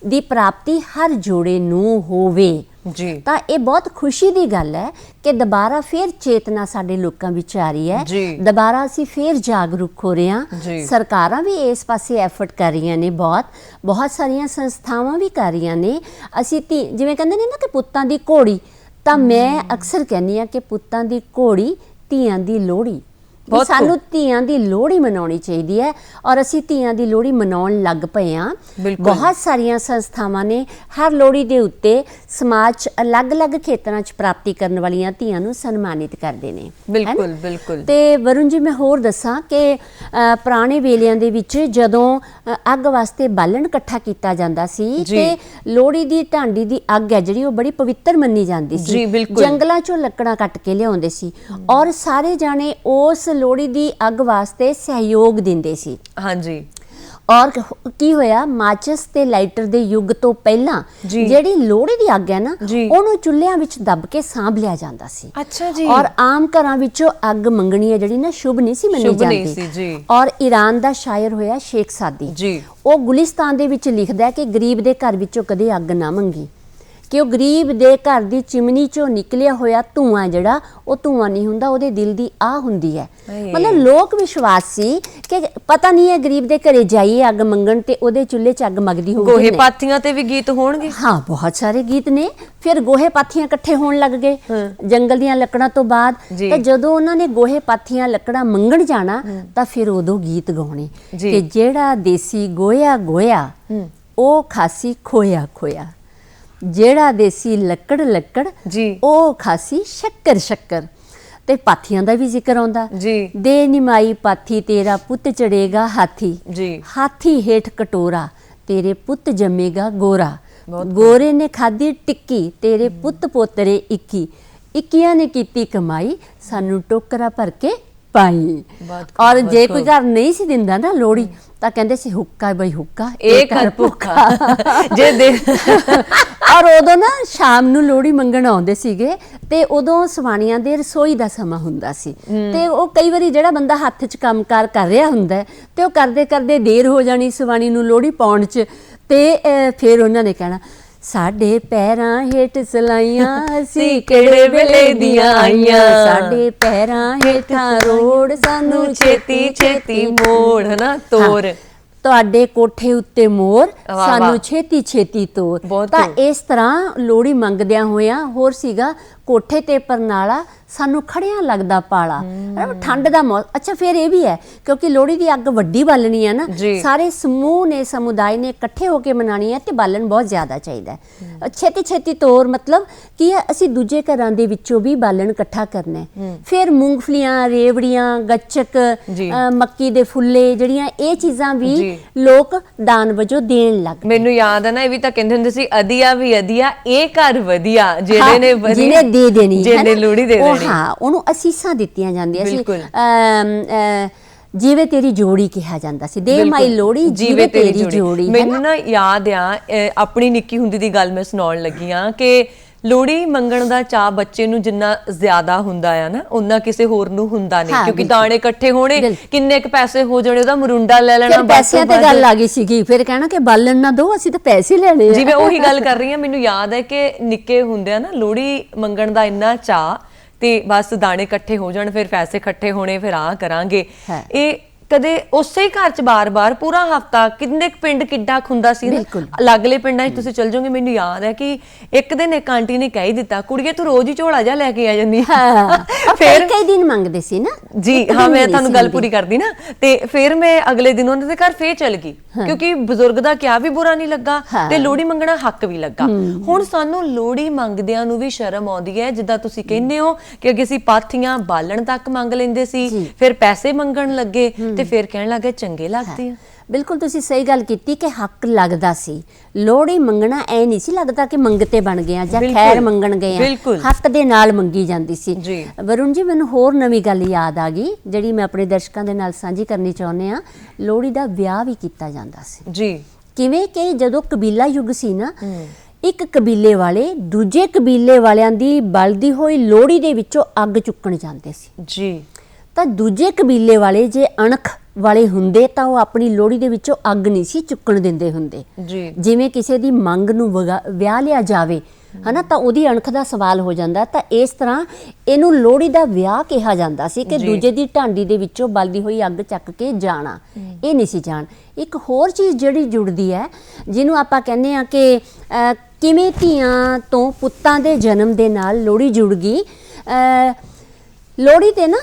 ਦੀ ਪ੍ਰਾਪਤੀ ਹਰ ਜੋੜੇ ਨੂੰ ਹੋਵੇ ਜੀ। ਤਾਂ ਇਹ ਬਹੁਤ ਖੁਸ਼ੀ ਦੀ ਗੱਲ ਹੈ ਕਿ ਦੁਬਾਰਾ ਫੇਰ ਚੇਤਨਾ ਸਾਡੇ ਲੋਕਾਂ ਵਿੱਚ ਆ ਰਹੀ ਹੈ, ਦੁਬਾਰਾ ਅਸੀਂ ਫੇਰ ਜਾਗਰੂਕ ਹੋ ਰਹੇ ਹਾਂ। ਸਰਕਾਰਾਂ ਵੀ ਇਸ ਪਾਸੇ ਐਫਰਟ ਕਰ ਰਹੀਆਂ ਨੇ, ਬਹੁਤ ਸਾਰੀਆਂ ਸੰਸਥਾਵਾਂ ਵੀ ਕਰ ਰਹੀਆਂ ਨੇ। ਅਸੀਂ ਜਿਵੇਂ ਕਹਿੰਦੇ ਨੇ ਨਾ ਕਿ ਪੁੱਤਾਂ ਦੀ ਘੋੜੀ, ਤਾਂ ਮੈਂ ਅਕਸਰ ਕਹਿੰਦੀ ਹਾਂ ਕਿ ਪੁੱਤਾਂ ਦੀ ਘੋੜੀ ਧੀਆਂ ਦੀ ਲੋਹੜੀ। ਸਾਨੂੰ ਧੀਆਂ ਦੀ ਲੋਹੜੀ ਮਨਾਉਣੀ ਚਾਹੀਦੀ ਹੈ ਔਰ ਅਸੀਂ ਧੀਆਂ ਦੀ ਲੋਹੜੀ ਮਨਾਉਣ ਲੱਗ ਪਏ ਹਾਂ। ਬਹੁਤ ਸਾਰੀਆਂ ਸੰਸਥਾਵਾਂ ਨੇ ਹਰ ਲੋਹੜੀ ਦੇ ਉੱਤੇ ਸਮਾਜ 'ਚ ਅਲੱਗ-ਅਲੱਗ ਖੇਤਰਾਂ 'ਚ ਪ੍ਰਾਪਤੀ ਕਰਨ ਵਾਲੀਆਂ ਧੀਆਂ ਨੂੰ ਸਨਮਾਨਿਤ ਕਰਦੇ ਨੇ। ਬਿਲਕੁਲ ਬਿਲਕੁਲ। ਤੇ ਵਰੁਣ ਜੀ, ਮੈਂ ਹੋਰ ਦੱਸਾਂ ਕਿ ਪੁਰਾਣੇ ਵੇਲਿਆਂ ਦੇ ਵਿੱਚ ਜਦੋਂ ਅੱਗ ਵਾਸਤੇ ਬਾਲਣ ਇਕੱਠਾ ਕੀਤਾ ਜਾਂਦਾ ਸੀ ਤੇ ਲੋਹੜੀ ਦੀ ਢਾਂਡੀ ਦੀ ਅੱਗ ਹੈ ਜਿਹੜੀ ਉਹ ਬੜੀ ਪਵਿੱਤਰ ਮੰਨੀ ਜਾਂਦੀ ਸੀ। ਜੰਗਲਾਂ 'ਚੋਂ ਲੱਕੜਾਂ ਕੱਟ ਕੇ ਲਿਆਉਂਦੇ ਸੀ ਔਰ ਸਾਰੇ ਜਾਣੇ ਉਸ ਲੋਹੜੀ ਦੀ ਅੱਗ ਵਾਸਤੇ ਸਹਿਯੋਗ ਦਿੰਦੇ ਸੀ। ਹਾਂਜੀ। ਔਰ ਕੀ ਹੋਇਆ, ਮਾਚਿਸ ਤੇ ਲਾਈਟਰ ਦੇ ਯੁੱਗ ਤੋਂ ਪਹਿਲਾਂ ਜਿਹੜੀ ਲੋਹੜੀ ਦੀ ਅੱਗ ਹੈ ਨਾ, ਉਹਨੂੰ ਚੁੱਲ੍ਹਿਆਂ ਵਿੱਚ ਦੱਬ ਕੇ ਸਾਂਭ ਲਿਆ ਜਾਂਦਾ ਸੀ। ਅੱਛਾ ਜੀ। ਔਰ ਆਮ ਘਰਾਂ ਵਿੱਚੋਂ ਅੱਗ ਮੰਗਣੀ ਹੈ ਜਿਹੜੀ ਨਾ ਸ਼ੁਭ ਨਹੀਂ ਸੀ ਮੰਨੀ ਜਾਂਦੀ। ਔਰ ਈਰਾਨ ਦਾ ਸ਼ਾਇਰ ਹੋਇਆ ਸ਼ੇਖ ਸਾਦੀ, ਉਹ ਗੁਲਿਸਤਾਨ ਦੇ ਵਿੱਚ ਲਿਖਦਾ ਕਿ ਗਰੀਬ ਦੇ ਘਰ ਵਿੱਚੋਂ ਕਦੇ ਅੱਗ ਨਾ ਮੰਗੀ, ਕਿ ਉਹ ਗਰੀਬ ਦੇ ਘਰ ਦੀ ਚਿਮਨੀ ਚੋਂ ਨਿਕਲਿਆ ਹੋਇਆ ਧੂੰਆਂ ਜਿਹੜਾ ਉਹ ਧੂੰਆਂ ਨਹੀਂ ਹੁੰਦਾ, ਉਹਦੇ ਦਿਲ ਦੀ ਆਹ ਹੁੰਦੀ ਹੈ। ਮਤਲਬ ਲੋਕ ਵਿਸ਼ਵਾਸ ਸੀ ਕਿ ਪਤਾ ਨਹੀਂ ਹੈ ਗਰੀਬ ਦੇ ਘਰੇ ਜਾਈਏ ਅੱਗ ਮੰਗਣ ਤੇ ਉਹਦੇ ਚੁੱਲ੍ਹੇ 'ਚ ਅੱਗ ਮਗਦੀ ਹੋਊਗੀ। ਗੋਹੇ ਪਾਥੀਆਂ ਤੇ ਵੀ ਗੀਤ ਹੋਣਗੇ। ਹਾਂ, ਬਹੁਤ ਸਾਰੇ ਗੀਤ ਨੇ। ਫਿਰ ਗੋਹੇ ਪਾਥੀਆਂ ਇਕੱਠੇ ਹੋਣ ਲੱਗ ਗਏ ਜੰਗਲ ਦੀਆਂ ਲੱਕੜਾਂ ਤੋਂ ਬਾਅਦ। ਤਾਂ ਜਦੋਂ ਉਹਨਾਂ ਨੇ ਗੋਹੇ ਪਾਥੀਆਂ ਲੱਕੜਾਂ ਮੰਗਣ ਜਾਣਾ ਤਾਂ ਫਿਰ ਉਦੋਂ ਗੀਤ ਗਾਉਣੇ ਕਿ ਜਿਹੜਾ ਦੇਸੀ ਗੋਇਆ ਗੋਇਆ, ਉਹ ਖਾਸੀ ਖੋਇਆ ਖੋਇਆ, ਜਿਹੜਾ ਦੇਸੀ ਲੱਕੜ ਉਹ ਖਾਸੀ ਸ਼ੱਕਰ। ਤੇ ਪਾਥੀਆਂ ਦਾ ਵੀ ਜ਼ਿਕਰ ਆਉਂਦਾ, ਦੇ ਨਿਮਾਈ ਪਾਥੀ ਤੇਰਾ ਪੁੱਤ ਚੜੇਗਾ ਹਾਥੀ, ਹਾਥੀ ਹੇਠ ਕਟੋਰਾ ਤੇਰੇ ਪੁੱਤ ਜੰਮੇਗਾ ਗੋਰਾ, ਗੋਰੇ ਨੇ ਖਾਧੀ ਟਿੱਕੀ ਤੇਰੇ ਪੁੱਤ ਪੋਤਰੇ 21 ਨੇ ਕੀਤੀ ਕਮਾਈ ਸਾਨੂੰ ਟੋਕਰਾ ਭਰ ਕੇ ਪਾਈ। ਔਰ ਜੇ ਕੋਈ ਘਰ ਨਹੀਂ ਸੀ ਦਿੰਦਾ ਨਾ ਲੋਹੜੀ ਤਾਂ ਕਹਿੰਦੇ ਸੀ ਹੁੱਕਾ ਬਈ ਹੁੱਕਾ ਇਹ ਘਰ ਭੁੱਖਾ। ਜੇ ਦੇ ਔਰ ਉਦੋਂ ਨਾ ਸ਼ਾਮ ਨੂੰ ਲੋਹੜੀ ਮੰਗਣ ਆਉਂਦੇ ਸੀਗੇ ਤੇ ਉਦੋਂ ਸਵਾਣੀਆਂ ਦੇ ਰਸੋਈ ਦਾ ਸਮਾਂ ਹੁੰਦਾ ਸੀ ਤੇ ਉਹ ਕਈ ਵਾਰੀ ਜਿਹੜਾ ਬੰਦਾ ਹੱਥ 'ਚ ਕੰਮਕਾਰ ਕਰ ਰਿਹਾ ਹੁੰਦਾ ਤੇ ਉਹ ਕਰਦੇ ਕਰਦੇ ਦੇਰ ਹੋ ਜਾਣੀ ਸਵਾਣੀ ਨੂੰ ਲੋਹੜੀ ਪਾਉਣ 'ਚ ਤੇ ਫਿਰ ਉਹਨਾਂ ਨੇ ਕਹਿਣਾ ਸਾਡੇ ਪੈਰਾਂ ਹੇਠ ਸਲਾਈਆਂ ਅਸੀਂ ਕਿਹੜੇ ਵੇਲੇ ਦੀਆਂ ਆਈਆਂ, ਸਾਡੇ ਪੈਰਾਂ ਹੇਠਾਂ ਰੋੜ ਸਾਨੂੰ ਛੇਤੀ ਛੇਤੀ ਮੋੜ ਹਨਾ ਤੋਰ। ਤੁਹਾਡੇ ਕੋਠੇ ਉੱਤੇ ਮੋਰ ਵਾਹ, ਸਾਨੂੰ ਵਾਹ। ਛੇਤੀ ਛੇਤੀ ਤੋਰ। ਬਹੁਤ ਤਾਂ ਖੂਬ। ਇਸ ਤਰ੍ਹਾਂ ਲੋਹੜੀ ਮੰਗਦਿਆਂ ਹੋਇਆਂ ਹੋਰ ਸੀਗਾ ਕੋਠੇ ਤੇ ਪਰਨਾਲਾ ਸਾਨੂੰ ਖੜਿਆਂ ਲੱਗਦਾ ਪਾਲਾ। ਠੰਡ ਦਾ ਮੌਸਮ। ਅੱਛਾ ਫਿਰ ਇਹ ਵੀ ਹੈ ਕਿਉਂਕਿ ਲੋਹੜੀ ਦੀ ਅੱਗ ਵੱਡੀ ਬਾਲਣੀ ਹੈ ਨਾ, ਜੀ। ਸਾਰੇ ਸਮੂਹ ਨੇ ਸਮੁਦਾਇ ਨੇ ਇਕੱਠੇ ਹੋ ਕੇ ਮਨਾਣੀ ਹੈ ਤੇ ਬਾਲਣ ਬਹੁਤ ਜ਼ਿਆਦਾ ਚਾਹੀਦਾ ਹੈ। ਛੇਤੀ ਛੇਤੀ ਤੋਰ ਮਤਲਬ ਕੀ ਹੈ, ਅਸੀਂ ਦੂਜੇ ਘਰਾਂ ਦੇ ਵਿੱਚੋਂ ਵੀ ਬਾਲਣ ਇਕੱਠਾ ਕਰਨਾ ਹੈ। ਫਿਰ ਮੂੰਗਫਲੀਆਂ, ਰੇਵੜੀਆਂ, ਗੱਚਕ, ਜੀ। ਮੱਕੀ ਦੇ ਫੁੱਲੇ, ਜਿਹੜੀਆਂ ਇਹ ਚੀਜ਼ਾਂ ਵੀ ਜੀ। ਲੋਕ ਦਾਨ ਵਜੋਂ ਦੇਣ ਲੱਗ ਪਏ। ਮੈਨੂੰ ਯਾਦ ਹੈ ਨਾ, ਇਹ ਵੀ ਤਾਂ ਕਹਿੰਦੇ ਹੁੰਦੇ ਸੀ ਅਧੀਆ ਵੀ ਅਧੀਆ ਇਹ ਘਰ ਵਧੀਆ, ਜਿਹੜੇ ਨੇ ਵਧੀਆ ਜਿਹਨੇ ਦੇ ਦੇਣੀ ਜਿਹਨੇ ਲੋਹੜੀ ਦੇ ਦੇਣੀ। ਹਾਂ, ਉਹਨੂੰ ਅਸੀਸਾਂ ਦਿੱਤੀਆਂ ਜਾਂਦੀਆਂ ਸੀ। ਬਿਲਕੁਲ। ਜਿਵੇਂ ਤੇਰੀ ਜੋੜੀ ਕਿਹਾ ਜਾਂਦਾ ਸੀ, ਦੇ ਮਾਈ ਲੋਹੜੀ ਜਿਵੇਂ ਤੇਰੀ ਜੋੜੀ। ਮੈਨੂੰ ਨਾ ਯਾਦ ਆ ਆਪਣੀ ਨਿੱਕੀ ਹੁੰਦੀ ਦੀ ਗੱਲ ਮੈਂ ਸੁਣਾਉਣ ਲੱਗੀ ਆ ਕਿ ਲੋਹੜੀ ਮੰਗਣ ਦਾ ਚਾਅ ਬੱਚੇ ਨੂੰ ਜਿੰਨਾ ਜ਼ਿਆਦਾ ਹੁੰਦਾ ਆ ਨਾ, ਉਹਨਾਂ ਕਿਸੇ ਹੋਰ ਨੂੰ ਹੁੰਦਾ ਨਹੀਂ, ਕਿਉਂਕਿ ਦਾਣੇ ਇਕੱਠੇ ਹੋਣੇ, ਕਿੰਨੇ ਕੁ ਪੈਸੇ ਹੋ ਜਾਣੇ, ਉਹਦਾ ਮਰੁੰਡਾ ਲੈ ਲੈਣਾ। ਪੈਸਿਆਂ ਤੇ ਗੱਲ ਆ ਗਈ ਸੀਗੀ, ਫਿਰ ਕਹਿਣਾ ਕਿ ਬਾਲਣ ਨਾ ਦੋ, ਅਸੀਂ ਤਾਂ ਪੈਸੇ ਲੈਣੇ ਆ। ਜਿਵੇਂ ਉਹੀ ਗੱਲ ਕਰ ਰਹੀ ਹਾਂ, ਮੈਨੂੰ ਯਾਦ ਹੈ ਕਿ ਨਿੱਕੇ ਹੁੰਦਿਆਂ ਨਾ ਲੋਹੜੀ ਮੰਗਣ ਦਾ ਇੰਨਾ ਚਾਅ, ਤੇ ਬਸ ਦਾਣੇ ਇਕੱਠੇ ਹੋ ਜਾਣ, ਫਿਰ ਪੈਸੇ ਇਕੱਠੇ ਹੋਣੇ, ਫਿਰ ਆਹ ਕਰਾਂਗੇ। ਇਹ ਕਦੇ ਉਸੇ ਹੀ ਘਰ ਚ ਬਾਰ-ਬਾਰ ਪੂਰਾ ਹਫਤਾ, ਕਿੰਨੇ ਪਿੰਡ ਕਿੱਡਾ ਖੁੰਦਾ ਸੀ ਨਾ, ਅਲੱਗਲੇ ਪਿੰਡਾਂ 'ਚ ਤੁਸੀਂ ਚਲ ਜਾਓਗੇ। ਮੈਨੂੰ ਯਾਦ ਹੈ ਕਿ ਇੱਕ ਦਿਨ ਇੱਕ ਆਂਟੀ ਨੇ ਕਹਿ ਦਿੱਤਾ, ਕੁੜੀਏ ਤੂੰ ਰੋਜ਼ ਹੀ ਝੋਲਾ ਜਾ ਲੈ ਕੇ ਆ ਜਾਂਦੀ। ਫਿਰ ਕਈ ਦਿਨ ਮੰਗਦੇ ਸੀ ਨਾ ਜੀ। ਹਾਂ, ਮੈਂ ਤੁਹਾਨੂੰ ਗੱਲ ਪੂਰੀ ਕਰਦੀ ਨਾ, ਤੇ ਫਿਰ ਮੈਂ ਅਗਲੇ ਦਿਨ ਉਹਨਾਂ ਦੇ ਘਰ ਫੇਰ ਚਲ ਗਈ, ਕਿਉਂਕਿ ਬਜ਼ੁਰਗ ਦਾ ਕਿਹਾ ਵੀ ਬੁਰਾ ਨਹੀਂ ਲੱਗਾ ਤੇ ਲੋਹੜੀ ਮੰਗਣਾ ਹੱਕ ਵੀ ਲੱਗਾ। ਹੁਣ ਸਾਨੂੰ ਲੋਹੜੀ ਮੰਗਦਿਆਂ ਨੂੰ ਵੀ ਸ਼ਰਮ ਆਉਂਦੀ ਹੈ, ਜਿੱਦਾਂ ਤੁਸੀਂ ਕਹਿੰਦੇ ਹੋ ਕਿ ਅੱਗੇ ਅਸੀਂ ਪਾਥੀਆਂ ਬਾਲਣ ਤੱਕ ਮੰਗ ਲੈਂਦੇ ਸੀ, ਫਿਰ ਪੈਸੇ ਮੰਗਣ ਲੱਗੇ ਤੇ ਫਿਰ ਕਹਿਣ ਲੱਗੇ ਚੰਗੇ ਲੱਗਦੇ ਆ। ਬਿਲਕੁਲ ਤੁਸੀਂ ਸਹੀ ਗੱਲ ਕੀਤੀ ਕਿ ਹੱਕ ਲੱਗਦਾ ਸੀ। ਲੋਹੜੀ ਮੰਗਣਾ ਐ ਨਹੀਂ ਸੀ ਲੱਗਦਾ ਕਿ ਮੰਗਤੇ ਬਣ ਗਏ ਆ ਜਾਂ ਖੈਰ ਮੰਗਣ ਗਏ ਆ, ਹੱਕ ਦੇ ਨਾਲ ਮੰਗੀ ਜਾਂਦੀ ਸੀ। ਵਰੁਣ ਜੀ, ਮੈਨੂੰ ਹੋਰ ਨਵੀਂ ਗੱਲ ਯਾਦ ਆ ਗਈ ਜਿਹੜੀ ਮੈਂ ਆਪਣੇ ਦਰਸ਼ਕਾਂ ਦੇ ਨਾਲ ਸਾਂਝੀ ਕਰਨੀ ਚਾਹੁੰਦੇ ਆ। ਲੋਹੜੀ ਦਾ ਵਿਆਹ ਵੀ ਕੀਤਾ ਜਾਂਦਾ ਸੀ ਜੀ। ਕਿਵੇਂ ਕਿ ਜਦੋਂ ਕਬੀਲਾ ਯੁੱਗ ਸੀ ਨਾ, ਇੱਕ ਕਬੀਲੇ ਵਾਲੇ ਦੂਜੇ ਕਬੀਲੇ ਵਾਲਿਆਂ ਦੀ ਬਲਦੀ ਹੋਈ ਲੋਹੜੀ ਦੇ ਵਿੱਚੋਂ ਅੱਗ ਚੁੱਕਣ ਜਾਂਦੇ ਸੀ ਜੀ। ਤਾਂ ਦੂਜੇ ਕਬੀਲੇ ਵਾਲੇ ਜੇ ਅਣਖ ਵਾਲੇ ਹੁੰਦੇ ਤਾਂ ਉਹ ਆਪਣੀ ਲੋਹੜੀ ਦੇ ਵਿੱਚੋਂ ਅੱਗ ਨਹੀਂ ਸੀ ਚੁੱਕਣ ਦਿੰਦੇ ਹੁੰਦੇ ਜੀ। ਜਿਵੇਂ ਕਿਸੇ ਦੀ ਮੰਗ ਨੂੰ ਵਿਆਹ ਲਿਆ ਜਾਵੇ ਹਨਾ, ਤਾਂ ਉਹਦੀ ਅਣਖ ਦਾ ਸਵਾਲ ਹੋ ਜਾਂਦਾ। ਤਾਂ ਇਸ ਤਰ੍ਹਾਂ ਇਹਨੂੰ ਲੋਹੜੀ ਦਾ ਵਿਆਹ ਕਿਹਾ ਜਾਂਦਾ ਸੀ ਕਿ ਦੂਜੇ ਦੀ ਢਾਂਡੀ ਦੇ ਵਿੱਚੋਂ ਬਲਦੀ ਹੋਈ ਅੱਗ ਚੱਕ ਕੇ ਜਾਣਾ, ਇਹ ਨਹੀਂ ਸੀ ਜਾਣ। ਇੱਕ ਹੋਰ ਚੀਜ਼ ਜਿਹੜੀ ਜੁੜਦੀ ਹੈ, ਜਿਹਨੂੰ ਆਪਾਂ ਕਹਿੰਦੇ ਆ ਕਿ ਕਿਵੇਂ ਧੀਆਂ ਤੋਂ ਪੁੱਤਾਂ ਦੇ ਜਨਮ ਦੇ ਨਾਲ ਲੋਹੜੀ ਜੁੜ ਗਈ। ਲੋਹੜੀ ਤੇ ਨਾ